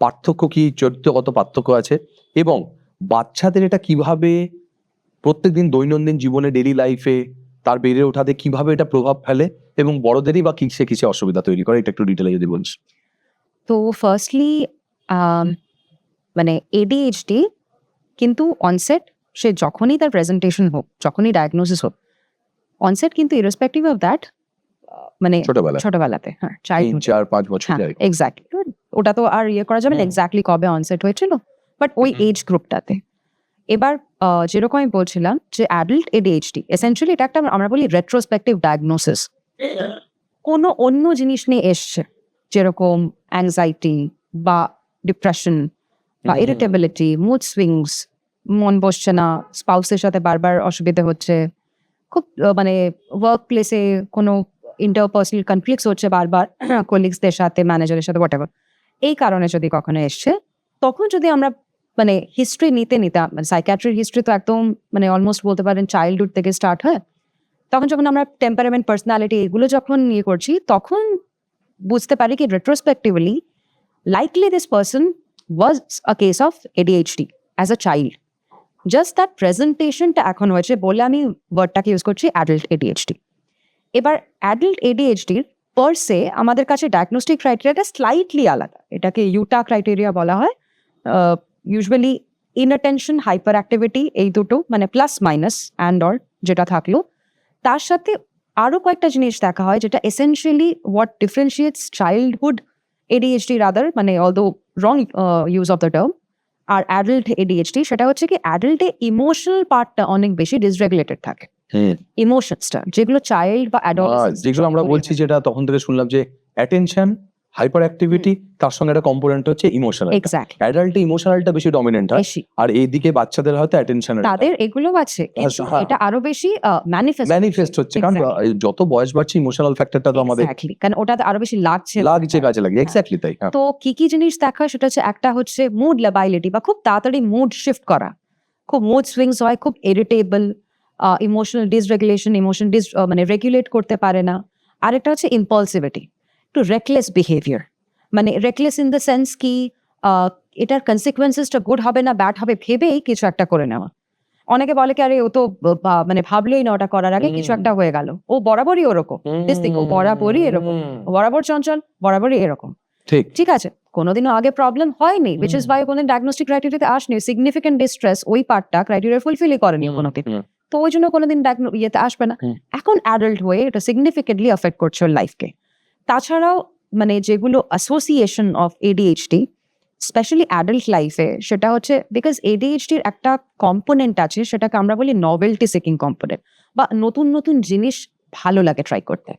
পার্থক্য, কি চরিত্রগত পার্থক্য আছে, এবং বাচ্চাদের এটা কিভাবে প্রত্যেকদিন দৈনন্দিন জীবনে ডেইলি লাইফে তার বেড়ে ওঠাতে কিভাবে এটা প্রভাব ফেলে, এবং বড়দেরই বা কিসে কিসে অসুবিধা তৈরি করে, এটা একটু ডিটেলে যদি বলিস। তো ফার্স্টলি মানে ADHD কিন্তু অনসেট সে যখনই তার প্রেজেন্টেশন হোক, যখনই ডায়াগনোসিস হোক, অনসেট কিন্তু ইরেসপেক্টিভ অফ দ্যাট মানে ছোটবেলাতে, হ্যাঁ, 4-5 বছর, এক্স্যাক্টলি ওটা তো আর ইয়ে করা যাবে না এক্স্যাক্টলি কবে অনসেট হয়েছিল, বাট ওই এজ গ্রুপটাতে। এবার যেরকম আমি বলছিলাম যে অ্যাডাল্ট ADHD এসেনশিয়ালি এটা একটা আমরা বলি রেট্রোস্পেক্টিভ ডায়াগনোসিস, কোনো অন্য জিনিস নিয়ে এসছে, যেরকম অ্যাংজাইটি বা ডিপ্রেশন বা ইরিটেবিলিটি, মুড সুইংস, মন বসছে না, স্পাউসের সাথে বারবার অসুবিধা হচ্ছে, খুব মানে ওয়ার্ক প্লেসে কোনো ইন্টারপার্সনাল কনফ্লিক্টস হচ্ছে বারবার কলিগসদের সাথে, ম্যানেজারের সাথে, হোয়াটএভার, এই কারণে যদি কখনো এসছে, তখন যদি আমরা মানে হিস্ট্রি নিতে নিতে মানে সাইকিয়াট্রির হিস্ট্রি তো একদম মানে অলমোস্ট বলতে পারেন চাইল্ডহুড থেকে স্টার্ট হয়। তখন যখন আমরা টেম্পারামেন্ট, পার্সোনালিটি এগুলো যখন ইয়ে করছি, তখন বুঝতে পারি কি retrospectively likely this person was a case of ADHD as a child. Just that প্রেজেন্টেশনটা এখন হয়েছে বলে আমি ওয়ার্ডটাকে ইউজ করছি অ্যাডাল্ট ADHD। এবার অ্যাডাল্ট ADHDর পার সে আমাদের কাছে ডায়াগনস্টিক ক্রাইটেরিয়াটা স্লাইটলি আলাদা। এটাকে ইউটা ক্রাইটেরিয়া বলা হয়। ইউজুয়ালি ইনঅ্যাটেনশন, হাইপার অ্যাক্টিভিটি, এই দুটো মানে প্লাস মাইনাস অ্যান্ড অর যেটা থাকলো, তার সাথে আরও কয়েকটা জিনিস দেখা হয় যেটা essentially what differentiates childhood ADHD rather, মানে although wrong use of the term, আর অ্যাডাল্ট ADHD, সেটা হচ্ছে কি অ্যাডাল্টে ইমোশনাল পার্টটা অনেক বেশি ডিসরেগুলেটেড থাকে। ইমোশনসটা যেগুলো চাইল্ড বা অ্যাডাল্ট, যেগুলো আমরা বলছি, যেটা তখন থেকে শুনলাম যে অ্যাটেনশন, হাইপার অ্যাক্টিভিটি, তার সঙ্গে একটা কম্পোনেন্ট হচ্ছে ইমোশনাল। এক্স্যাক্টলি, অ্যাডাল্টে ইমোশনালটা বেশি ডমিনেন্ট হয়, বেশি আর এইদিকে বাচ্চাদের হয়তো অ্যাটেনশন তাদের এগুলো আছে, কিন্তু হ্যাঁ। এটা আরো বেশি ম্যানিফেস্ট হচ্ছে, কারণ যত বয়স বাড়ছে ইমোশনাল ফ্যাক্টরটা তো আমাদের কারণ ওটাতে আরো বেশি লাগছে কাজে লাগে। এক্স্যাক্টলি তাই। তো কি কি জিনিস দেখা হয় সেটা হচ্ছে, একটা হচ্ছে মুড লেবাইলিটি বা খুব তাড়াতাড়ি মুড শিফট করা, খুব মুড সুইংস হয়, খুব ইরিটেবল, ইমোশনাল ডিসরেগুলেশন, ইমোশন মানে রেগুলেট করতে পারে না। আরেকটা হচ্ছে ইম্পালসিভিটি, একটু রেকলেস বিহেভিয়ার, মানে রেকলেস ইন দ্য সেন্স কি এটার কনসিকুয়েন্সেসটা গুড হবে না ব্যাড হবে ভেবেই কিছু একটা করে নেওয়া। অনেকে বলে কি আরে ও তো মানে ভাবলোই না ওটা করার আগে কিছু একটা হয়ে গেল, ও বরাবরই ওরকম, ও বরাবরই এরকম, বরাবর চঞ্চল, বরাবরই এরকম। ঠিক আছে, কোনোদিনও আগে প্রবলেম হয়নি, উইচ ইজ ওয়াই কোনোদিন ডায়াগনস্টিক ক্রাইটেরিয়াতে আসেনি, সিগনিফিকেন্ট ডিস্ট্রেস ওই পার্টটা ক্রাইটেরিয়া ফুলফিলই করেনি কোনোদিন, তো ওই জন্য কোনোদিন ইয়েতে আসবে না। এখন অ্যাডাল্ট হয়ে এটা সিগনিফিকেন্টলি এফেক্ট করছে ওর লাইফকে। তাছাড়াও মানে যেগুলো association of ADHD specially adult লাইফে, সেটা হচ্ছে বিকজ ADHDর একটা কম্পোনেন্ট আছে, সেটাকে আমরা বলি নভেলটি সিকিং কম্পোনেন্ট, বা নতুন নতুন জিনিস ভালো লাগে ট্রাই করতে।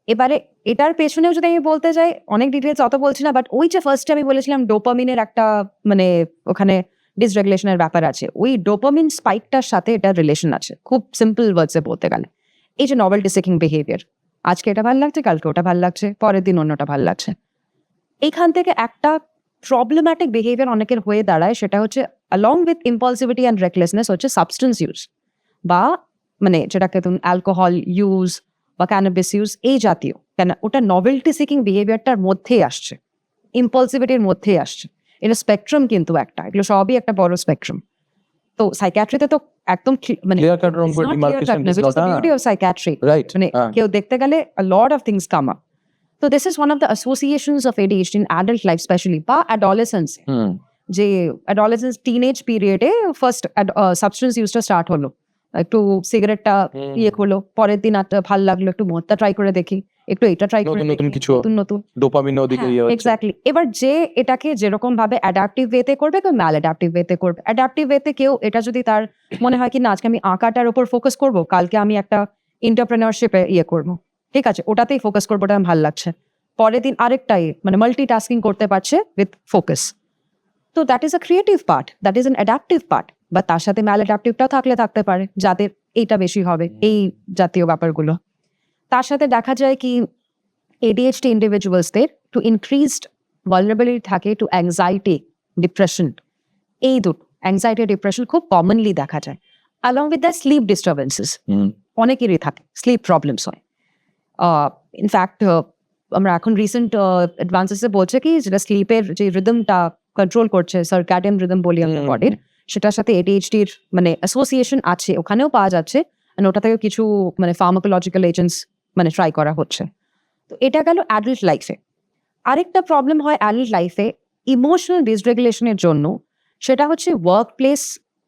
এবারে এটার পেছনেও যদি আমি বলতে যাই, অনেক ডিটেলস অত বলছি না, বাট ওই যে ফার্স্টে আমি বলেছিলাম ডোপামিনের একটা মানে ওখানে ডিসরেগুলেশনের ব্যাপার আছে, ওই ডোপামিন স্পাইকটার সাথে এটার রিলেশন আছে, খুব সিম্পল ওয়ার্ডসে বলতে গেলে। এই যে নভেলটি সিকিং বিহেভিয়ার, আজকে এটা ভালো লাগছে, কালকে ওটা ভালো লাগছে, পরের দিন অন্যটা ভালো লাগছে, এইখান থেকে একটা প্রবলেম্যাটিক বিহেভিয়ার অনেকের হয়ে দাঁড়ায়, সেটা হচ্ছে along with impulsivity and recklessness হচ্ছে সাবস্টেন্স ইউজ, বা মানে যেটাকে তুমি অ্যালকোহল ইউজ বা ক্যানাবিস ইউজ, এই জাতীয়, কেন ওটা নভেলটি সিকিং বিহেভিয়ারটার মধ্যেই আসছে, ইম্পালসিভিটির মধ্যেই আসছে। এটা স্পেকট্রাম কিন্তু একটা, এগুলো সবই একটা বড় স্পেকট্রাম। তো সাইকিয়াট্রিতে তো একদম মানে বিউটি অফ সাইকিয়াট্রি, মানে কেউ দেখতে গেলে a lot of things come up. So this is one of the associations of ADHD in adult life, especially বা adolescence, যে adolescence টিনেজ পিরিয়ডে ফার্স্ট সাবস্টেন্স ইউজটা স্টার্ট হলো, একটু সিগারেটটা ইয়ে হলো, পরের দিন ভালো লাগলো, একটু মদটা ট্রাই করে দেখি, একটু এটা ট্রাই করে নতুন কিছু, নতুন ডোপামিন ওদিকে ইয়ে হচ্ছে। এক্স্যাক্টলি। এবার যে এটাকে যেরকম ভাবে অ্যাডাপটিভ ওয়েতে করবে, কেউ ম্যাল অ্যাডাপটিভ ওয়েতে করবে। অ্যাডাপটিভ ওয়েতে কেউ এটা যদি তার মনে হয় কি না আজকে আমি আঁকাটার উপর ফোকাস করব, কালকে আমি একটা এন্টারপ্রেনারশিপে ইয়ে করবো, ঠিক আছে ওটাতেই ফোকাস করবো, ওটা আমার ভালো লাগছে, পরের দিন আরেকটাই মানে মাল্টিটাস্কিং করতে পারছে উইথ ফোকাস। তো that is a creative part, that is an adaptive part. বা তার সাথে ম্যাল অ্যাডাপটিভটাও থাকতে পারে, যাদের এইটা বেশি হবে, এই জাতীয় ব্যাপারগুলো। তার সাথে দেখা যায় কি ADHD ইন্ডিভিজুয়ালসদের টু ইনক্রিজড ভালনারেবিলিটি থাকে টু অ্যাংজাইটি, ডিপ্রেশন, এই দুটো অ্যাংজাইটি ডিপ্রেশন খুব কমনলি দেখা যায়। along with the sleep disturbances অনেকেরই থাকে, স্লিপ প্রবলেমস হয়। ইনফ্যাক্ট আমরা এখন রিসেন্ট অ্যাডভান্সেসে বলছে কি যেটা স্লিপের যে রিদমটা কন্ট্রোল করছে, সার্কাডিয়ান রিদম বলি আমাদের বডির, সেটার সাথে ADHDর মানে অ্যাসোসিয়েশন আছে, ওখানেও পাওয়া যাচ্ছে, ওটা থেকেও কিছু মানে ফার্মাকোলজিক্যাল এজেন্টস মানে ট্রাই করা হচ্ছে। তো এটা গেল অ্যাডাল্ট লাইফে। আরেকটা প্রবলেম হয় অ্যাডাল্ট লাইফে ইমোশনাল ডিসরেগুলেশনের জন্য, সেটা হচ্ছে work place,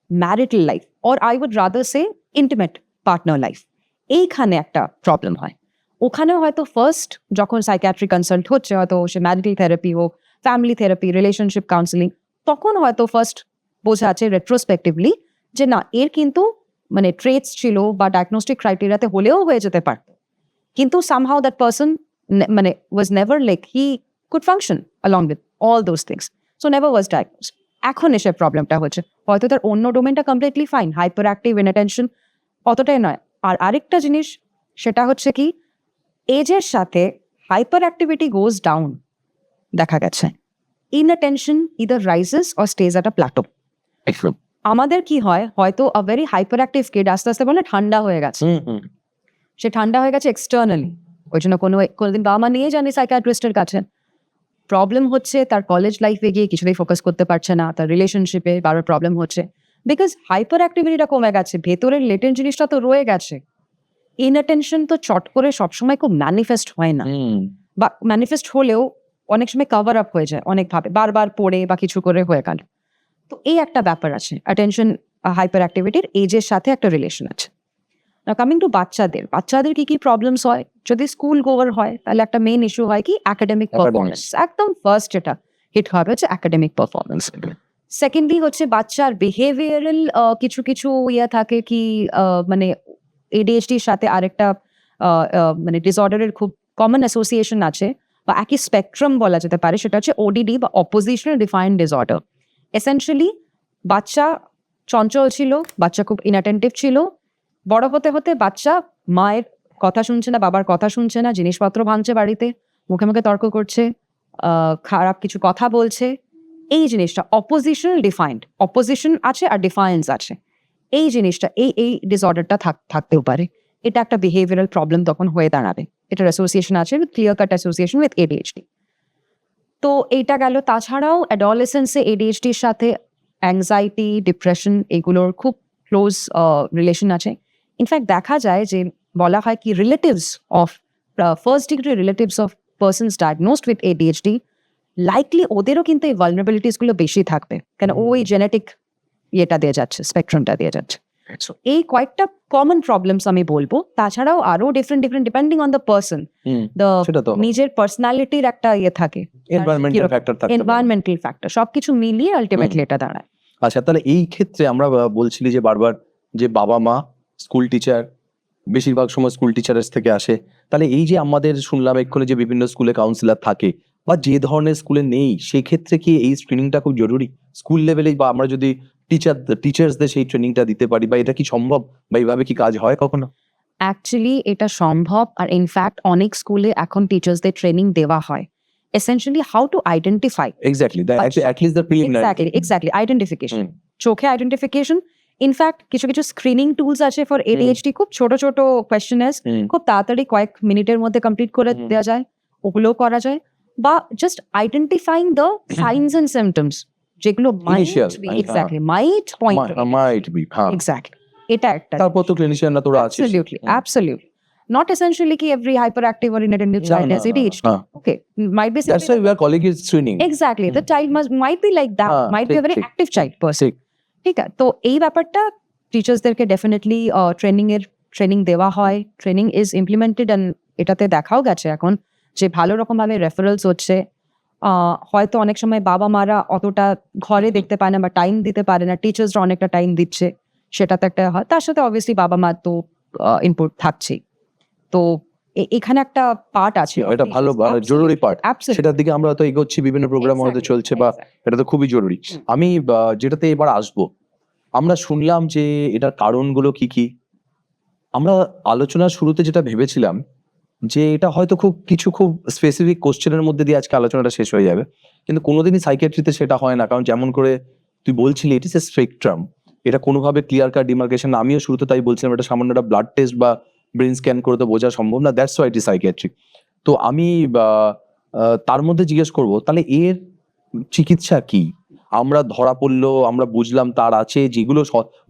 marital life, or I would rather say intimate partner life, এইখানে একটা প্রবলেম হয়। ওখানেও হয়তো ফার্স্ট যখন সাইকিয়াট্রিক কনসাল্ট হচ্ছে, হয়তো সে ম্যারিটাল থেরাপি হোক, ফ্যামিলি থেরাপি, রিলেশনশিপ কাউন্সিলিং, তখন হয়তো ফার্স্ট বোঝা আছে রেট্রোস্পেক্টিভলি যে না এর কিন্তু মানে ট্রেটস ছিল বা ডায়াগনস্টিক ক্রাইটেরিয়াতে হলেও হয়ে যেতে পারত, কিন্তু সামহাউ দ্যাট পারসন মানে was never like he could function along with all those things, so never was diagnosed. এখন এসে প্রবলেমটা হচ্ছে, হয়তো তার অন্য ডোমেনটা কমপ্লিটলি ফাইন, হাইপার অ্যাক্টিভ, ইনঅ্যাটেনশন, অতটাই নয়। আর আরেকটা জিনিস সেটা হচ্ছে কি এজের সাথে হাইপার অ্যাক্টিভিটি গোজ ডাউন দেখা গেছে, inattention either rises or stays at a plateau. Excellent. আমাদের কি হয়, হয়তো a very hyperactive kid আস্তে আস্তে বলে ঠান্ডা হয়ে গেছে, সে ঠান্ডা হয়ে গেছে এক্সটার্নালি, ওই জন্য কোনোদিন বাবা মা নিয়ে জানি সাইকিয়াট্রিস্টের কাছে। প্রবলেম হচ্ছে তার কলেজ লাইফে গিয়ে কিছুতেই ফোকাস করতে পারছে না, তার রিলেশনশিপে বারবার প্রবলেম হচ্ছে, বিকজ হাইপার অ্যাক্টিভিটিটা কমে গেছে, ভেতরের লেটেন্ট জিনিসটা তো রয়ে গেছে। ইনঅ্যাটেনশন তো চট করে সবসময় খুব ম্যানিফেস্ট হয় না, বা ম্যানিফেস্ট হলেও অনেক সময় কভার আপ হয়ে যায় অনেকভাবে, বারবার পড়ে বা কিছু করে হয়ে গেল। তো এই একটা ব্যাপার আছে, অ্যাটেনশন হাইপার অ্যাক্টিভিটির এজের সাথে একটা রিলেশন আছে। কামিং টু বাচ্চাদের কি কি প্রবলেমস হয়, যদি স্কুল গোয়ার হয় তাহলে একটা মেইন ইস্যু হয় কি অ্যাকাডেমিক পারফরমেন্স, একদম ফার্স্ট যেটা হিট হবে হচ্ছে অ্যাকাডেমিক পারফরমেন্স। সেকেন্ডলি হচ্ছে বাচ্চার বিহেভিয়ারাল কিছু কিছু ইয়ে থাকে কি, মানে এডিএইচডির সাথে আরেকটা মানে ডিসঅর্ডারের খুব কমন অ্যাসোসিয়েশন আছে বা একই স্পেকট্রাম বলা যেতে পারে, সেটা হচ্ছে ওডিডি বা অপোজিশনাল ডিফাইন্ড ডিসঅর্ডার। এসেনশিয়ালি বাচ্চা চঞ্চল ছিল, বাচ্চা খুব ইনঅ্যাটেন্টিভ ছিল, বড় হতে হতে বাচ্চা মায়ের কথা শুনছে না, বাবার কথা শুনছে না, জিনিসপত্র ভাঙছে বাড়িতে, মুখে মুখে তর্ক করছে, খারাপ কিছু কথা বলছে। এই জিনিসটা অপোজিশনাল ডিফাইন্ড, অপোজিশন আছে আর ডিফায়েন্স আছে, এই জিনিসটা এই ডিসঅর্ডারটা থাকতেও পারে। এটা একটা বিহেভিয়ারাল প্রবলেম তখন হয়ে দাঁড়াবে, এটার অ্যাসোসিয়েশন আছে, clear cut association with ADHD. তো এইটা গেল। তাছাড়াও অ্যাডোলেসেন্সে এডিএইচডির সাথে অ্যাংজাইটি, ডিপ্রেশন এগুলোর খুব ক্লোজ রিলেশন আছে। ইনফ্যাক্ট দেখা যায় যে বলা হয় কি relatives of first degree relatives of persons diagnosed with ADHD likely ওদেরও কিন্তু এই ভালনারেবিলিটিসগুলো বেশি থাকবে, কেন ওই জেনেটিক ইয়েটা দিয়ে যাচ্ছে, স্পেকট্রামটা দিয়ে যাচ্ছে। সো এই কয়েকটা কমন প্রবলেমস আমি বলবো। তাছাড়াও আরো different depending on the person, নিজের পার্সোনালিটির একটা ইয়ে থাকে, এনভায়রনমেন্টাল ফ্যাক্টর, সবকিছু মিলিয়ে আলটিমেটলি এটা দাঁড়ায়। আচ্ছা, তাহলে এই ক্ষেত্রে আমরা বলছিলি যে বারবার যে বাবা মা, স্কুল টিচার, বেশিরভাগ সময় স্কুল টিচারের থেকে আসে, তাহলে এই যে আমাদের শুনলাম এক্ষুনি যে বিভিন্ন স্কুলে কাউন্সিলর থাকে বা যে ধরনের স্কুলে নেই, সেই ক্ষেত্রে কি এই স্ক্রিনিংটা খুব জরুরি স্কুল লেভেলে, বা আমরা যদি টিচার্সদের সেই ট্রেনিংটা দিতে পারি, বা এটা কি সম্ভব, বা এইভাবে কি কাজ হয় কখনো? অ্যাকচুয়ালি এটা সম্ভব, আর ইনফ্যাক্ট অনেক স্কুলে এখন টিচার্সদের ট্রেনিং দেওয়া হয় essentially how to identify, exactly identification, চোখে আইডেন্টিফিকেশন। ইনফ্যাক্ট কিছু কিছু স্ক্রিনিং টুলস আছে ফর এডিএইচডি, খুব ছোট ছোট কোয়েশ্চেনার্স, খুব তাড়াতাড়ি কয়েক মিনিটের মধ্যে কমপ্লিট করে দেওয়া যায়, ওগুলোও করা যায়। বা just identifying the signs and symptoms, যেগুলো মাইট বি এক্স্যাক্টলি, এটা একটা। তারপর তো ক্লিনিশিয়ানরা তোরা আছে, absolutely not essentially ki every hyperactive or inattentive child has ADHD. Okay, might be that's why we are calling it screening. Exactly, the child might be like that, might be a very active child person. ঠিক আছে, তো এই ব্যাপারটা টিচার্সদেরকে definitely training দেওয়া হয়, training is implemented, and এটাতে দেখাও গেছে এখন যে ভালো রকম ভাবে রেফারেলস হচ্ছে। হয়তো অনেক সময় বাবা মারা অতটা ঘরে দেখতে পায় না বা টাইম দিতে পারে না, টিচার্সরা অনেকটা টাইম দিচ্ছে, সেটা তো একটা হয়। তার সাথে অবভিয়াসলি বাবা মা তো ইনপুট থাকছেই। তো এখানে একটা পার্ট আছে, এটা ভালো জরুরি পার্ট, সেটার দিকে আমরা তো এগোচ্ছি, বিভিন্ন প্রোগ্রাম আমাদের চলছে, বা এটা তো খুবই জরুরি। আমি যেটাতে এবার আসবো, আমরা শুনলাম যে এটার কারণগুলো কি কি। আমরা আলোচনার শুরুতে যেটা ভেবেছিলাম যে এটা হয়তো খুব স্পেসিফিক কোশ্চেনের মধ্যে দিয়ে আজকে আলোচনাটা শেষ হয়ে যাবে, কিন্তু কোনোদিনই সাইকিয়াট্রিতে সেটা হয় না। কারণ যেমন করে তুই বলছিলি ইট ইস এ স্পেকট্রাম, এটা কোনোভাবে ক্লিয়ার কাট ডিমার্কেশন, আমিও শুরুতে তাই বলছিলাম এটা সামান্য একটা ব্লাড টেস্ট বা ব্রেন স্ক্যান করে তো বোঝা সম্ভব না, that's why it is psychiatric. তো আমি তার মধ্যে জিজ্ঞেস করবো, তাহলে এর চিকিৎসা কি? আমরা ধরা পড়লো, আমরা বুঝলাম তার আছে, যেগুলো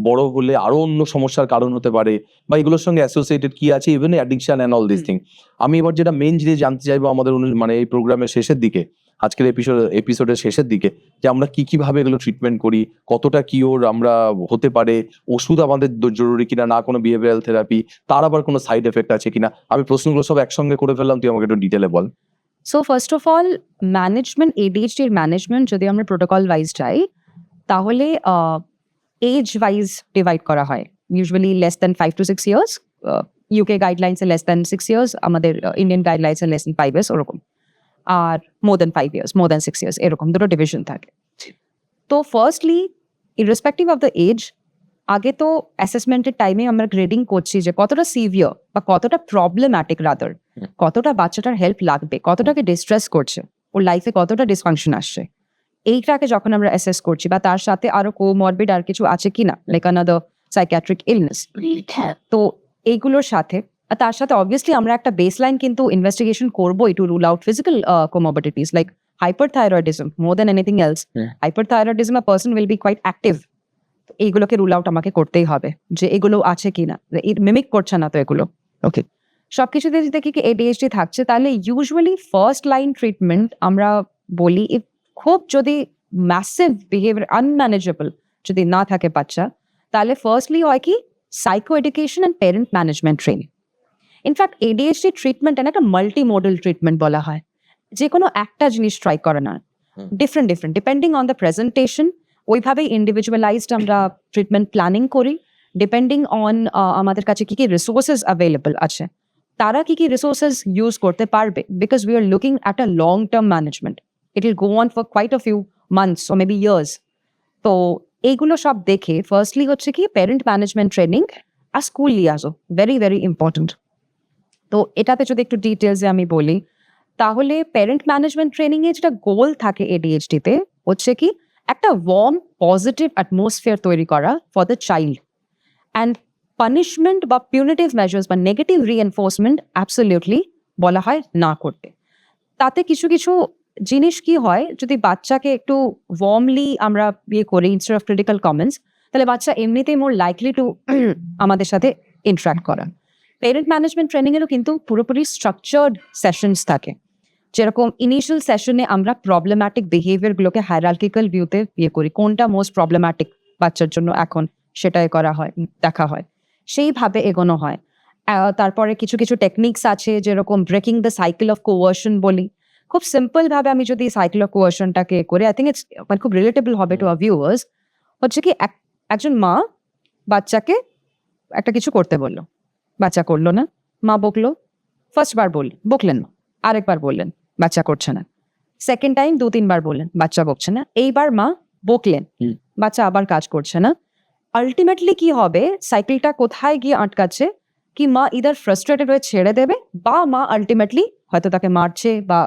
বড় হলে আরো অন্য সমস্যার কারণ হতে পারে, বা এগুলোর সঙ্গে অ্যাসোসিয়েটেড কি আছে, even addiction and all this thing. আমি এবার যেটা মেইন জিনিস জানতে চাইবো আমাদের মানে এই প্রোগ্রামের শেষের দিকে, আজকের এপিসোডের শেষের দিকে, যে আমরা কিভাবে এগুলো ট্রিটমেন্ট করি, কতটা কিওর আমরা হতে পারে, ওষুধ আমাদের জরুরি কিনা, না কোনো বিহেভিয়ারাল থেরাপি, তার আবার কোনো সাইড এফেক্ট আছে কিনা। আমি প্রশ্নগুলো সব একসঙ্গে করে ফেললাম, তুই আমাকে একটু ডিটেলে বল। So first of all management, এডিএইচডির ম্যানেজমেন্ট যদি আমরা প্রোটোকল ওয়াইজ যাই, তাহলে এজ ওয়াইজ ডিভাইড করা হয়, usually less than 5 to 6 years, UK গাইডলাইন্সে লেস দ্যান 6 years, আমাদের ইন্ডিয়ান গাইডলাইন্সে লেস দ্যান 5 years ওরকম, আর more than 5 years, more than 6 years, এরকম দুটো ডিভিশন থাকে। তো firstly irrespective of the age, আগে তো অ্যাসেসমেন্টের টাইমে আমরা গ্রেডিং করছি যে কতটা সিভিয়ার বা কতটা প্রবলেম্যাটিক, রাদার কতটা বাচ্চাটার হেল্প লাগবে, কতটাকে ডিস্ট্রেস করছে, ওর লাইফে কতটা ডিসফাংশন আসছে। এইটাকে যখন আমরা অ্যাসেস করছি বা তার সাথে আরো কোমরবিড আর কিছু আছে কিনা লাইক আনাদার সাইকিয়াট্রিক ইলনেস, তো এইগুলোর সাথে আর তার সাথে অবভিয়াসলি আমরা একটা বেসলাইন কিন্তু ইনভেস্টিগেশন করবোই to rule out physical comorbidities like hyperthyroidism more than anything else. Hyperthyroidism a person will be quite active. এইগুলোকে রুল আউট আমাকে করতেই হবে যে এগুলো আছে কিনা, মিমিক করছে না তো এগুলো। ওকে, সবকিছুতে যদি দেখি কি ADHD থাকছে তাহলে ইউজুয়ালি ফার্স্ট লাইন ট্রিটমেন্ট আমরা বলি খুব যদি ম্যাসিভ বিহেভিয়ার আনম্যানেজেবল যদি না থাকে বাচ্চা, তাহলে ফার্স্টলি হয় কি psycho education and parent management training. In fact ADHD treatment একটা মাল্টি মডেল ট্রিটমেন্ট বলা হয়, যে কোনো একটা জিনিস ট্রাই করে না, different depending on the presentation ওইভাবেই ইন্ডিভিজুয়ালাইজড আমরা ট্রিটমেন্ট প্ল্যানিং করি, ডিপেন্ডিং অন আমাদের কাছে কি কি রিসোর্সেস অ্যাভেলেবল আছে, তারা কি কি রিসোর্সেস ইউজ করতে পারবে, because we are looking at a long term management, it will go on for quite a few months ও মেবি ইয়ার্স। তো এইগুলো সব দেখে ফার্স্টলি হচ্ছে কি প্যারেন্ট ম্যানেজমেন্ট ট্রেনিং আর school liaison very very important. তো এটাতে যদি একটু ডিটেলসে আমি বলি তাহলে প্যারেন্ট ম্যানেজমেন্ট ট্রেনিংয়ে যেটা গোল থাকে ADHD-তে হচ্ছে কি একটা ওয়ার্ম পজিটিভ অ্যাটমসফিয়ার তৈরি করা for the child, and punishment বা পিউনিটিভ মেজার্স বা নেগেটিভ রিএনফোর্সমেন্ট অ্যাবসলিউটলি বলা হয় না করতে। তাতে কিছু কিছু জিনিস কি হয়, যদি বাচ্চাকে একটু ওয়ার্মলি আমরা ইয়ে করি ইনস্টেড অফ ক্রিটিক্যাল কমেন্টস, তাহলে বাচ্চা এমনিতেই মোর লাইকলি টু আমাদের সাথে ইন্টারাক্ট করা। পেরেন্ট ম্যানেজমেন্ট ট্রেনিংয়েরও কিন্তু পুরোপুরি স্ট্রাকচার্ড সেশনস থাকে, যেরকম ইনিশিয়াল সেশনে আমরা প্রবলেম্যাটিক বিহেভিয়ারগুলোকে হায়ারার্কিক্যাল ভিউতে ইয়ে করি, কোনটা মোস্ট প্রবলেম্যাটিক বাচ্চার জন্য এখন সেটাই করা হয়, দেখা হয়, সেইভাবে এগোনো হয়। তারপরে কিছু কিছু টেকনিক্স আছে, যেরকম ব্রেকিং দ্য সাইকেল অফ কোয়ার্শন বলি। খুব সিম্পল ভাবে আমি যদি সাইকেল অফ কোয়ার্শনটাকে করে, আই থিঙ্ক ইটস মানে খুব রিলেটেবল হবে টু আওয়ার ভিউয়ার্স। হচ্ছে কি একজন মা বাচ্চাকে একটা কিছু করতে বললো, বাচ্চা করলো না, মা বকলো, ফার্স্ট বার বকলেন না, আরেকবার বললেন, বাচ্চা করছে না, সেকেন্ড টাইম 2-3 বার বললেন, বাচ্চা বকছে না, এইবার মা বকলেন, বাচ্চা আবার কাজ করছে না। আলটিমেটলি কি হবে, সাইকেলটা কোথায় গিয়ে আটকাচ্ছে, কি মা ইদার ফ্রাস্ট্রেটেড হয়ে ছেড়ে দেবে, বা মা আলটিমেটলি হয়তো তাকে মারছে বা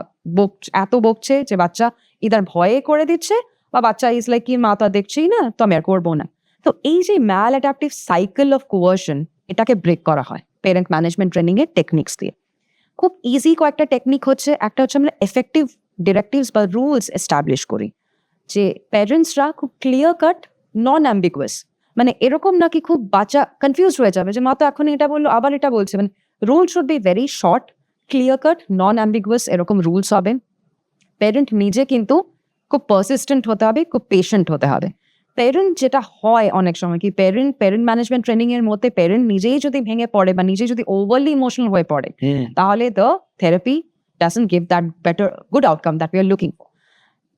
এত বকছে যে বাচ্চা ইদার ভয়ে করে দিচ্ছে, বা বাচ্চা ইজ লাইক কি মা তো আর দেখছেই না, তো আমি আর করবো না। তো এই যে ম্যাল অ্যাডাপটিভ সাইকেল অফ কোয়ার্শন, এটাকে ব্রেক করা হয় পেরেন্ট ম্যানেজমেন্ট ট্রেনিং এর টেকনিক্স দিয়ে। খুব ইজি কয়েকটা টেকনিক হচ্ছে, একটা হচ্ছে আমরা এফেক্টিভ ডিরেক্টিভস বা রুলস এস্টাবলিশ করি, যে প্যারেন্টসরা খুব ক্লিয়ার কাট নন অ্যাম্বিগুয়াস, মানে এরকম নাকি খুব বাচ্চা কনফিউজ হয়ে যাবে যে মা তো এখন এটা বললো আবার এটা বলছে, মানে rule should be very short, clear cut, non ambiguous, এরকম রুলস হবে। প্যারেন্ট নিজে কিন্তু খুব পারসিস্টেন্ট হতে হবে, খুব পেশেন্ট হতে হবে। প্যারেন্ট যেটা হয় অনেক সময় কি প্যারেন্ট ম্যানেজমেন্ট ট্রেনিং এর মধ্যে প্যারেন্ট নিজেই যদি ভেঙে পড়ে বা নিজেই যদি ওভারলি ইমোশনাল হয়ে পড়ে, তাহলে the therapy doesn't give that better good outcome that we are looking for.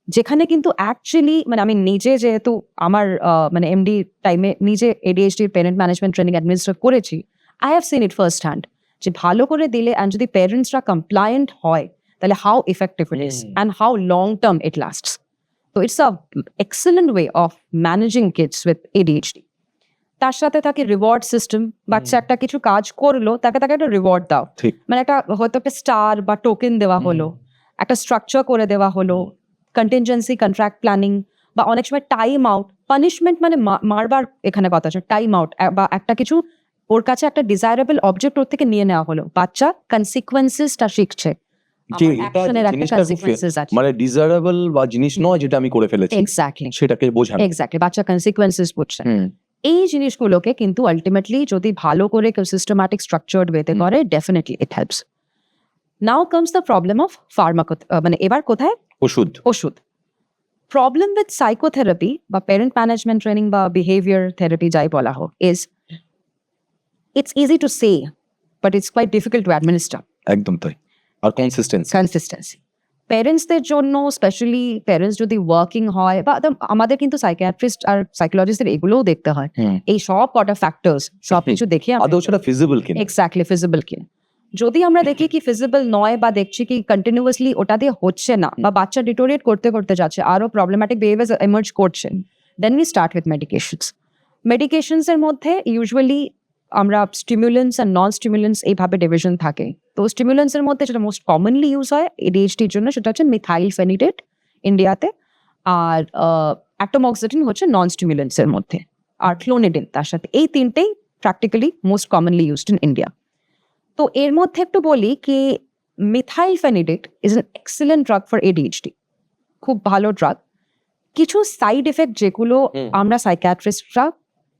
যেখানে কিন্তু অ্যাকচুয়ালি মানে আমি নিজে যেহেতু আমার মানে এমডি টাইমে নিজে ADHD parent management training administrate করেছি, I have seen it first hand, যে ভালো করে দিলে অ্যান্ড যদি প্যারেন্টসরা কমপ্লায়েন্ট হয়, তাহলে how effective it is and how long term it lasts. So it's a excellent way of managing kids with ADHD. তার সাথে থাকে রিওয়ার্ড সিস্টেম, বাচ্চা একটা কিছু কাজ করলো, তাকে একটা রিওয়ার্ড দাও, মানে একটা হয়তো একটা স্টার বা টোকেন দেওয়া হলো, একটা স্ট্রাকচার করে দেওয়া হলো, কন্টিনজেন্সি কন্ট্রাক্ট প্ল্যানিং, বা অনেক সময় টাইম আউট। পানিশমেন্ট মানে মারবার এখানে কথা আছে, টাইম আউট বা একটা কিছু ওর কাছে একটা ডিজায়ারেবল অবজেক্ট ওর থেকে নিয়ে নেওয়া হলো, বাচ্চা কনসিকুয়েন্সেসটা শিখছে, মানে ডিজায়ারেবল বা জিনিস নয় যেটা আমি করে ফেলেছি, এক্স্যাক্টলি সেটাকে বোঝানো, এক্স্যাক্টলি বাচ্চা কনসিকুয়েন্সেস বুঝছে। এই জিনিসগুলোকে কিন্তু আলটিমেটলি যদি ভালো করে সিস্টেম্যাটিক স্ট্রাকচার্ড ওয়েতে করে, definitely it helps. Now comes the problem of মানে এবার কোথায় ওষুধ। প্রবলেম উইথ সাইকোথেরাপি বা প্যারেন্ট ম্যানেজমেন্ট ট্রেনিং বা বিহেভিয়ার থেরাপি যাই বলা হোক, is it's easy to say but it's quite difficult to administer. একদম তাই। আর কনসিস্টেন্সি প্যারেন্টসদের জন্য, স্পেশালি প্যারেন্টস যদি ওয়ার্কিং হয়, বা আমাদের কিন্তু সাইকিয়াট্রিস্ট আর সাইকোলজিস্টদের এগুলোও দেখতে হয়, এই সব কটা ফ্যাক্টরস সবকিছু দেখে আদৌ সেটা ফিজিবল কিনা, এক্স্যাক্টলি ফিজিবল কিনা। যদি আমরা দেখি কি ফিজিবল নয়, বা দেখছি কি কন্টিনিউয়াসলি ওটা দিয়ে হচ্ছে না, বা বাচ্চা ডিটোরিয়েট করতে করতে যাচ্ছে, আরো প্রবলেম্যাটিক বিহেভিয়ার এমার্জ করছে, then we start with medications এর মধ্যে ইউজুয়ালি আমরা স্টিমুলেন্টস আর নন স্টিমুলেন্টস এইভাবে ডিভিশন থাকে। তো স্টিমুলেন্টস এর মধ্যে যেটা মোস্ট কমনলি ইউজ হয় ADHD এর জন্য, সেটা হচ্ছে মিথাইল ফেনিডেট ইন্ডিয়াতে, আর অ্যাটোমক্সিটিন হচ্ছে নন স্টিমুলেন্টস এর মধ্যে, আর ক্লোনিডিন তার সাথে। এই তিনটেই practically most commonly used in India. তো এর মধ্যে একটু বলি কি methylphenidate is an excellent drug for ADHD, খুব ভালো ড্রাগ। কিছু সাইড এফেক্ট যেগুলো আমরা সাইকিয়াট্রিস্টরা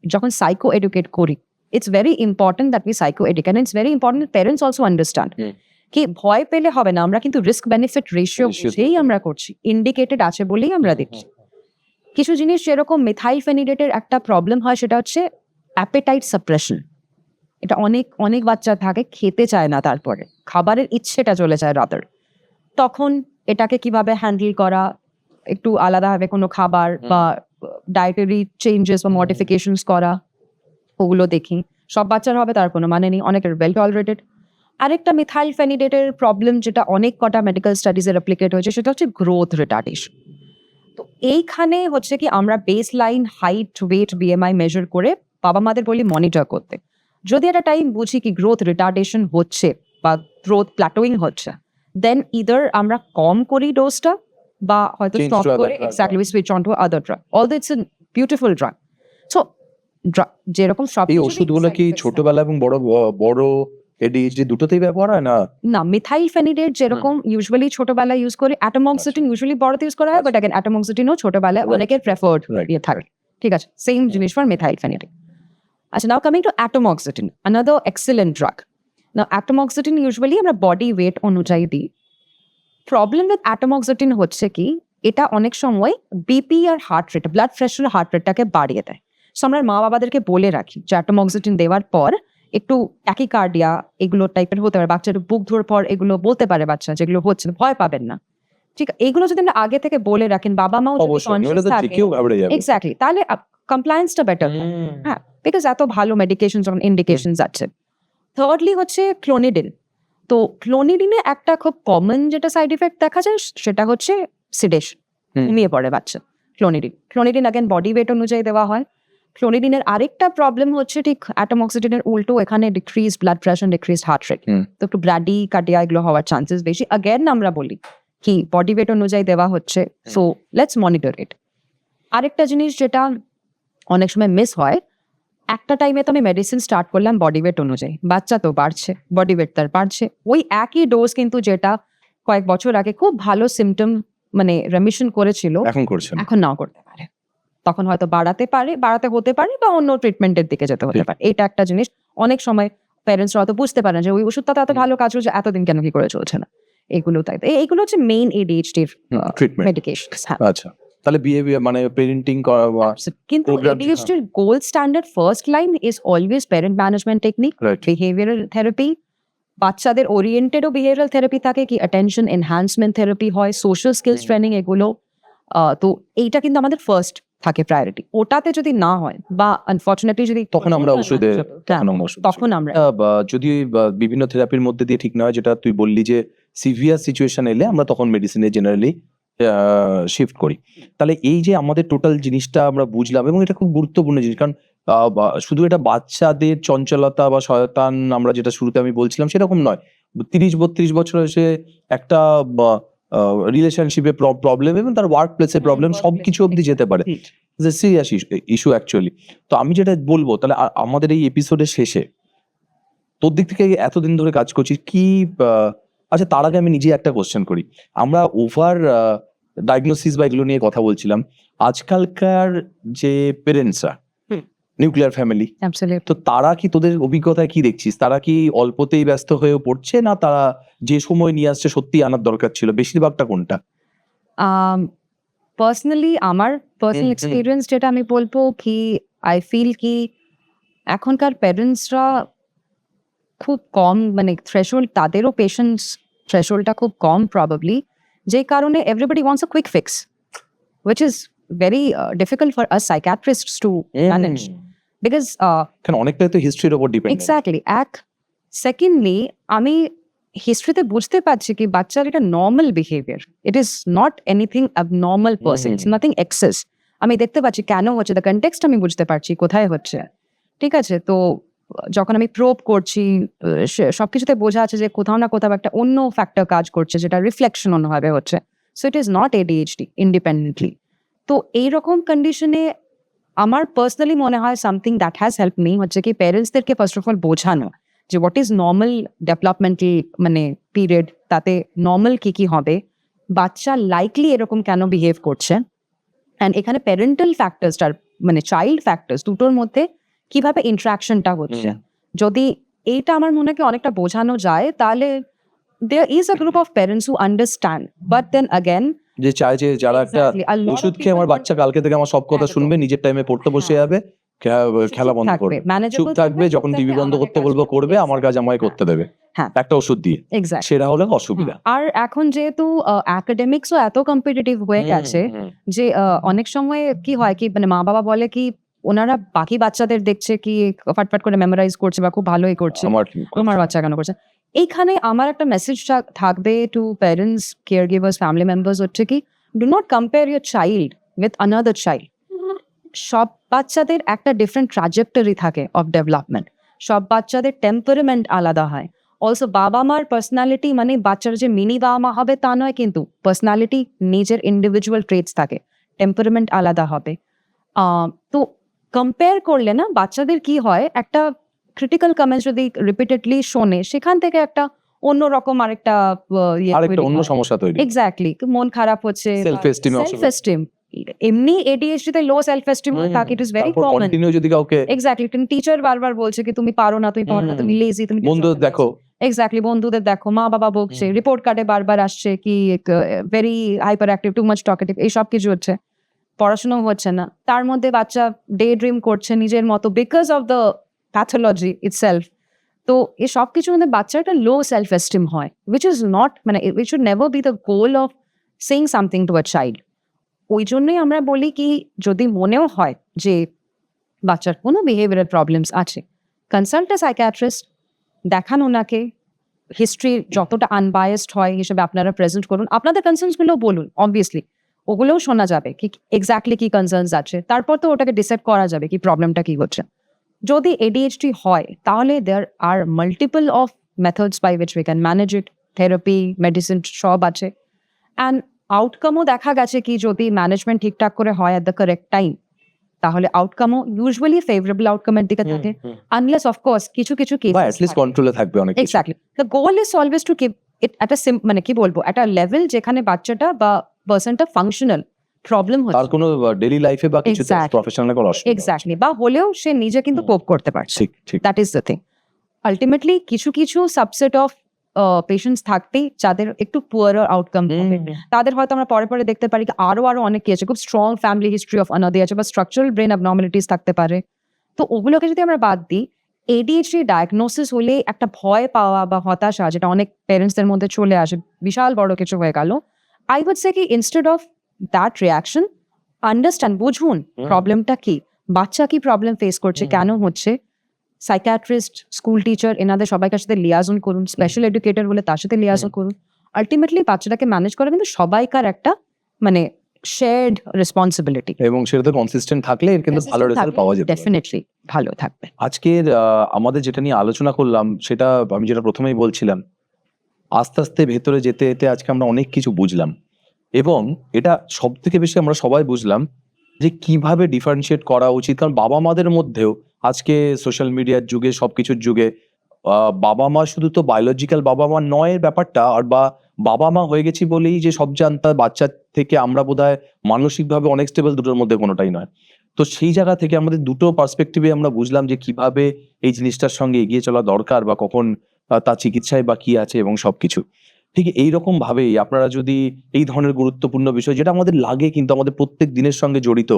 যখন সাইকো এডুকেট করি, it's very important that we psycho educate, it's very important parents also understand কি ভয় পেলে হবে না। আমরা কিন্তু রিস্ক বেনিফিট রেশিও বুঝেই আমরা করছি, ইন্ডিকেটেড আছে বলেই আমরা দিচ্ছি। কিছু জিনিস যেরকম মিথাইলফেনিডেটের একটা প্রবলেম হয় সেটা হচ্ছে অ্যাপেটাইট সাপ্রেশন। এটা অনেক অনেক বাচ্চা থাকে খেতে চায় না, তারপরে খাবারের ইচ্ছেটা চলে যায় রাদার। তখন এটাকে কিভাবে হ্যান্ডেল করা, একটু আলাদাভাবে কোনো খাবার বা ডায়েটারি চেঞ্জেস বা মডিফিকেশনস করা, ওগুলো দেখি। সব বাচ্চার হবে তার কোনো মানে নেই, অনেকের ওয়েল টলারেটেড। আরেকটা মিথাইলফেনিডেটের প্রবলেম যেটা অনেক কটা মেডিকেল স্টাডিজে রেপ্লিকেট হয়েছে সেটা হচ্ছে গ্রোথ রিটার্ডেশন। তো এইখানে হচ্ছে কি আমরা baseline height, weight, BMI measure করে বাবা মাদের বলি মনিটর করতে। যদি একটা টাইম বুঝি কি গ্রোথ রিটার্ডেশন হচ্ছে বা গ্রোথ প্ল্যাটোয়িং হচ্ছে, দেন ইদার আমরা কম করি ডোজটা বা হয়তো Change স্টপ to other করে drug. Exactly switch on to other drug. Although it's a beautiful drug. So যেরকম সব এই ওষুধগুলো কি ছোটবেলা এবং বড় ADHD দুটোতেই ব্যবহার হয় না? না, মিথাইলফেনিডেট যেরকম ইউজুয়ালি ছোটবেলায় ইউজ করে, অ্যাটোমক্সিটিন ইউজুয়ালি বড়তে ইউজ করা হয়, বাট অ্যাগেন অ্যাটোমক্সিটিনও ছোটবেলায় অনেকের প্রেফার্ড Right. ইয়ে থাকে। ঠিক আছে, সেম জিনিস ফর মিথাইলফেনিডেট। আচ্ছা, now coming to atomoxetine, another excellent drug. Now atomoxetine usually আমরা বডি ওয়েট অনুযায়ী দিই। প্রবলেম উইথ অ্যাটোমক্সিটিন হচ্ছে কি এটা অনেক সময় বিপি আর heart rate, blood pressure, heart রেটটাকে বাড়িয়ে দেয়। সো আমরা মা বাবাদেরকে বলে রাখি যে অ্যাটোমক্সিটিন দেওয়ার পর একটু ট্যাকিকার্ডিয়া এগুলো টাইপের হতে পারে, বাচ্চার বুক ধোয়ার পর এগুলো বলতে পারে বাচ্চা, যেগুলো হচ্ছে ভয় পাবেন না। ঠিক, এইগুলো যদি আমরা আগে থেকে বলে রাখেন, বাবা মাও অবশ্যই, নইলে তো ঠিকই ঘাবড়ে যাবে। এক্স্যাক্টলি, তাহলে কমপ্লায়েন্সটা বেটার। হ্যাঁ, বিকজ এত ভালো মেডিকেশন যখন ইন্ডিকেশন আছে। থার্ডলি হচ্ছে ক্লোনিডিন। তো ক্লোনিডিনে একটা খুব কমন যেটা সাইড ইফেক্ট দেখা যায় সেটা হচ্ছে সিডেশন, ঘুমিয়ে পড়ে বাচ্চা। ক্লোনিডিন অ্যাগেন বডি ওয়েট অনুযায়ী দেওয়া হয়। ক্লোনিডিনের আরেকটা প্রবলেম হচ্ছে ঠিক অ্যাটোমক্সিটিনের উল্টো, এখানে decrease blood pressure, decrease heart rate, তো একটু ব্র্যাডি কার্ডিয়া এগুলো হওয়ার চান্সেস বেশি। অ্যাগেন আমরা বলি কি বডি ওয়েট অনুযায়ী দেওয়া হচ্ছে, সো লেটস মনিটর ইট। আরেকটা জিনিস যেটা অনেক সময় মিস হয়, একটা টাইমে তো আমি মেডিসিন স্টার্ট করলাম বডি ওয়েট অনুযায়ী, বাচ্চা তো বাড়ছে, বডি ওয়েট তার বাড়ছে, ওই একই ডোজ কিন্তু যেটা কয়েক বছর আগে খুব ভালো সিমটম মানে রেমিশন করেছিল এখন করছেন। এখন নাও করতে পারে, তখন হয়তো বাড়াতে হতে পারে বা অন্য ট্রিটমেন্টের দিকে যেতে হতে পারে। এটা একটা জিনিস অনেক সময় প্যারেন্টসরা হয়তো বুঝতে পারেন যে ওই ওষুধটা তো এত ভালো কাজ হচ্ছে, এতদিন কেন কি করে চলছে না। এগুলো তাই এইগুলো হচ্ছে মেইন ADHD ট্রিটমেন্ট। মেডিকেশন। আচ্ছা, তাহলে বিহেভিয়ার মানে পেরেন্টিং করা বা কিন্তু program, ADHD gold standard first line is always parent management technique, Right. Behavioural therapy. বাচ্চাদের ওরিয়েন্টেডও বিহেভিয়ারাল থেরাপি থাকে, কি অ্যাটেনশন এনহ্যান্সমেন্ট থেরাপি হয়, সোশ্যাল স্কিলস ট্রেনিং এগুলো। তো এইটা কিন্তু আমাদের ফার্স্ট থাকে প্রায়োরিটি। ওটাতে যদি না হয় বা আনফরচুনেটলি যদি তখন আমরা ওষুধে তখন আমরা যদি বিভিন্ন থেরাপির মধ্যে দিয়ে ঠিক নয়, যেটা তুই বললি যে সিভিয়ার সিচুয়েশন এলে আমরা তখন মেডিসিনে জেনারেলি শিফট করি। তাহলে এই যে আমাদের টোটাল জিনিসটা আমরা বুঝলাম, এবং এটা খুব গুরুত্বপূর্ণ জিনিস, কারণ শুধু এটা বাচ্চাদের চঞ্চলতা বা শয়তান আমরা যেটা শুরুতে আমি বলছিলাম সেরকম নয়। 30-32 বছর এসে একটা রিলেশনশিপে প্রবলেম এবং তার ওয়ার্ক প্লেসে প্রবলেম সবকিছু অবধি যেতে পারে, সিরিয়াস ইস্যু অ্যাকচুয়ালি। তো আমি যেটা বলবো, তাহলে আমাদের এই এপিসোডের শেষে তোর দিক থেকে এতদিন ধরে কাজ করছিস কি, আচ্ছা তার আগে আমি নিজে একটা কোশ্চেন করি। আমরা ওভার ডায়াগনোসিস বা এগুলো নিয়ে কথা বলছিলাম, আজকালকার যে পেরেন্টসরা নিউক্লিয়ার ফ্যামিলি, তো তারা কি তোদের অভিজ্ঞতায় কি দেখছিস, তারা কি অল্পতেই ব্যস্ত হয়ে পড়ছে, না তারা যে সময় নিয়ে আসছে সত্যি আনার দরকার ছিল, বেশিরভাগটা কোনটা? পার্সোনালি আমার পার্সোনাল এক্সপিরিয়েন্স যেটা আমি বলবো কি, আই ফিল কি এখনকার প্যারেন্টসরা খুব কম, মানে থ্রেশহোল্ড, তাদেরও পেশেন্স থ্রেশহোল্ডটা খুব কম প্রবাবলি, যে কারণে everybody wants a quick fix, which is very difficult for us psychiatrists to manage, because কারণ অনেকটাই তো হিস্ট্রির উপর ডিপেন্ড। এক্স্যাক্টলি। সেকেন্ডলি আমি হিস্ট্রিতে বুঝতে পারছি কি বাচ্চার এটা normal behaviour, it is not anything abnormal person, it's nothing excess. আমি দেখতে পাচ্ছি কেন হচ্ছে, দ্য কনটেক্সট আমি বুঝতে পারছি কোথায় হচ্ছে। ঠিক আছে, তো যখন আমি প্রোব করছি সবকিছুতে বোঝা আছে যে কোথাও না কোথাও একটা অন্য ফ্যাক্টর কাজ করছে, যেটা রিফ্লেকশন অন্যভাবে হচ্ছে। So it is not ADHD independently. তো এইরকম কন্ডিশনে আমার পার্সোনালি মনে হয় something that has help me হচ্ছে কি প্যারেন্টসদেরকে ফার্স্ট অফ অল বোঝানো যে হোয়াট ইজ নর্মাল ডেভেলপমেন্টাল মানে পিরিয়ড, তাতে নর্মাল কি কি হবে, বাচ্চা লাইকলি এরকম কেন বিহেভ করছে, অ্যান্ড এখানে প্যারেন্টাল ফ্যাক্টরসটার মানে চাইল্ড ফ্যাক্টরস দুটোর মধ্যে কিভাবে ইন্টারাকশনটা হচ্ছে। যদি এইটা আমার মনে হয় কি অনেকটা বোঝানো যায়, তাহলে there is a group of parents who understand, but then again যে চায় যে যারা একটা exactly, a lot of ওষুধ খেয়ে people আমার বাচ্চা কালকে থেকে আমার সব কথা একদম। শুনবে, নিজের টাইমে পড়তে বসে হ্যাঁ। যাবে, খেলা বন্ধ থাকবে, করবে, manageable চুপ থাকবে, থাকবে, যখন চুপ টিভি থাকবে, বন্ধ আমাদের করতে কাজ বলবো করবে। করবে, আমার কাজ আমায় করতে দেবে হ্যাঁ। একটা ওষুধ দিয়ে, Exactly. সেটা হলো অসুবিধা। আর এখন যেহেতু একাডেমিক্সও এত কম্পিটিটিভ হয়ে গেছে যে অনেক সময় কি হয় কি মানে মা বাবা বলে কি ওনারা বাকি বাচ্চাদের দেখছে কি ফাটফাট করে মেমোরাইজ করছে বা খুব ভালোই করছে, আমার তোমার বাচ্চা কেন করছে। এইখানে আমার একটা মেসেজ থাকবে to parents, care givers, family members হচ্ছে কি do not compare your child with another child. সব বাচ্চাদের একটা ডিফারেন্ট ট্রাজেক্টরি থাকে অফ ডেভেলপমেন্ট, সব বাচ্চাদের টেম্পারমেন্ট আলাদা হয়। অলসো বাবা মার পার্সোনালিটি মানে বাচ্চার যে মিনি বাবা মা হবে তা নয়, কিন্তু পার্সোনালিটি নিজের ইন্ডিভিজুয়াল ট্রেটস থাকে, টেম্পারমেন্ট আলাদা হবে। তো কম্পেয়ার করলে না বাচ্চাদের কি হয়, একটা ক্রিটিক্যাল কমেন্টস যদি রিপিটেডলি শোনে সেখান থেকে একটা অন্যরকম আরেকটা আরেকটা অন্য সমস্যা তৈরি, এক্স্যাক্টলি মন খারাপ হচ্ছে, সেলফ এস্টিম, সেলফ এস্টিম। এমনি ADHD তে লো সেলফ এস্টিম থাকে, it is very common. Continue যদি কাউকে এক্স্যাক্টলি টিচার বারবার বলছে কি তুমি পারো না, তুমি পারো না, তুমি লেজি, তুমি বন্ধু দেখো, এক্স্যাক্টলি বন্ধুদের দেখো, মা বাবা বকছে, রিপোর্ট কার্ডে বারবার আসছে কি very hyper active, too much talkative, এই সব কিছু হচ্ছে, পড়াশোনা হচ্ছে না, তার মধ্যে বাচ্চা ডে ড্রিম করছে নিজের মতো because of the pathology itself. তো এই সব কিছুর মধ্যে বাচ্চার একটা লো সেলফ এস্টিম হয়, উইচ ইজ নট মানে which should never be the goal of saying something to a child. ওই জন্যই আমরা বলি কি যদি মনেও হয় যে বাচ্চার কোনো বিহেভিয়ারাল প্রবলেমস আছে, কনসাল্ট আ সাইকিয়াট্রিস্ট, দেখান ওনাকে, হিস্ট্রি যতটা আনবায়াসড হয় হিসেবে আপনারা প্রেজেন্ট করুন, আপনাদের কনসার্নসগুলো বলুন, অবভিয়াসলি ওগুলোও শোনা যাবে কি এক্স্যাক্টলি কি কনসার্নস আছে, তারপর তো ওটাকে ডিসাইড করা যাবে কি প্রবলেমটা কি হচ্ছে। যদি ADHD হয় তাহলে there are multiple of methods by which we can manage it, therapy, medicine সব আছে, অ্যান্ড আউটকামও দেখা গেছে কি যদি ম্যানেজমেন্ট ঠিকঠাক করে হয় অ্যাট দ্য কারেক্ট টাইম, তাহলে আউটকামও ইউজুয়ালি ফেভারেবল আউটকামের দিকে থাকে, আনলেস অফকোর্স কিছু কিছু বা কেস অ্যাটলিস্ট কন্ট্রোলে থাকবে অনেক কিছু। Exactly the goal is always to keep it at a মানে কি বলবো একটা লেভেল যেখানে বাচ্চাটা বা পার্সনটা ফাংশনাল, প্রবলেম তার হচ্ছে কোনো ডেইলি লাইফে বা কিছু Exactly. প্রফেশনাল কোনো অসুবিধা এক্স্যাক্টলি, বা হলেও সে নিজে কিন্তু কোপ করতে পারছে, ঠিক ঠিক that is the thing. Ultimately কিছু কিছু সাবসেট অফ পেশেন্টস থাকতেই যাদের একটু পুয়ারার আউটকাম হবে, তাদের হয়তো আমরা পরে পরে দেখতে পারি কি আরো অনেক কি আছে, খুব স্ট্রং ফ্যামিলি হিস্ট্রি অফ অনাদি আছে বা স্ট্রাকচারাল ব্রেন অ্যাবনর্মালিটিস থাকতে পারে। তো ওগুলোকে যদি আমরা বাদ দিই, ADHD ডায়াগনোসিস হলে একটা ভয় পাওয়া বা হতাশা যেটা অনেক প্যারেন্টসদের মধ্যে চলে আসে, বিশাল বড় কিছু হয়ে গেল, আই উড সে কি instead of that reaction understand, বুঝুন প্রবলেমটা কি, বাচ্চা কি প্রবলেম ফেস করছে, কেন হচ্ছে, সাইকিয়াট্রিস্ট, স্কুল টিচার এনাদের সবাইকার সাথে লিয়াজন করুন, স্পেশাল এডুকেটর হলে তার সাথে লিয়াজন করুন। আলটিমেটলি বাচ্চাটাকে ম্যানেজ করা কিন্তু সবাইকার একটা মানে শেয়ার্ড রেসপন্সিবিলিটি, এবং সেটাতে কনসিস্টেন্ট থাকলে এর কিন্তু ভালো রেজাল্ট পাওয়া যেতে পারে। ডেফিনেটলি ভালো থাকবে। আজকের আমাদের যেটা নিয়ে আলোচনা করলাম সেটা আমি যেটা প্রথমেই বলছিলাম, আস্তে আস্তে ভেতরে যেতে যেতে আজকে আমরা অনেক কিছু বুঝলাম, এবং এটা সব থেকে বেশি আমরা সবাই বুঝলাম যে কিভাবে ডিফারেন্সিয়েট করা উচিত। কারণ বাবা মাদের মধ্যেও আজকে সোশ্যাল মিডিয়ার যুগে, সবকিছুর যুগে, বাবা মা শুধু তো বায়োলজিক্যাল বাবা মা নয় ব্যাপারটা, আর বা বাবা মা হয়ে গেছি বলেই যে সব জানতা বাচ্চা থেকে আমরা বোধহয় মানসিকভাবে অনেক স্টেবল, দুটোর মধ্যে কোনোটাই নয়। তো সেই জায়গা থেকে আমাদের দুটো পার্সপেক্টিভে আমরা বুঝলাম যে কিভাবে এই জিনিসটার সঙ্গে এগিয়ে চলা দরকার, বা কখন তার চিকিৎসায় বা কি আছে এবং সবকিছু। ঠিক এইরকম ভাবেই আপনারা যদি এই ধরনের গুরুত্বপূর্ণ বিষয় যেটা আমাদের লাগে কিন্তু আমাদের প্রত্যেক দিনের সঙ্গে জড়িত,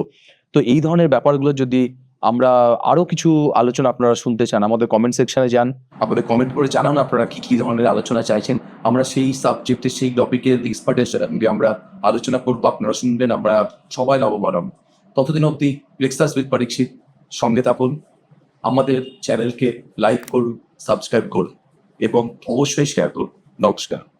তো এই ধরনের ব্যাপারগুলো যদি আমরা আরো কিছু আলোচনা আপনারা শুনতে চান, আমাদের কমেন্ট সেকশনে যান, আমাদের কমেন্ট করে জানান আপনারা কি কি ধরনের আলোচনা চাইছেন। আমরা সেই সাবজেক্টে, সেই টপিকের এক্সপার্টের সঙ্গে আমরা আলোচনা করবো, আপনারা শুনবেন, আমরা সবাই লাভবান হব। ততদিন অবধি ব্রেকফাস্ট উইথ পরীক্ষিত সঙ্গে থাকুন, আমাদের চ্যানেলকে লাইক করুন, সাবস্ক্রাইব করুন এবং অবশ্যই শেয়ার করুন। নমস্কার।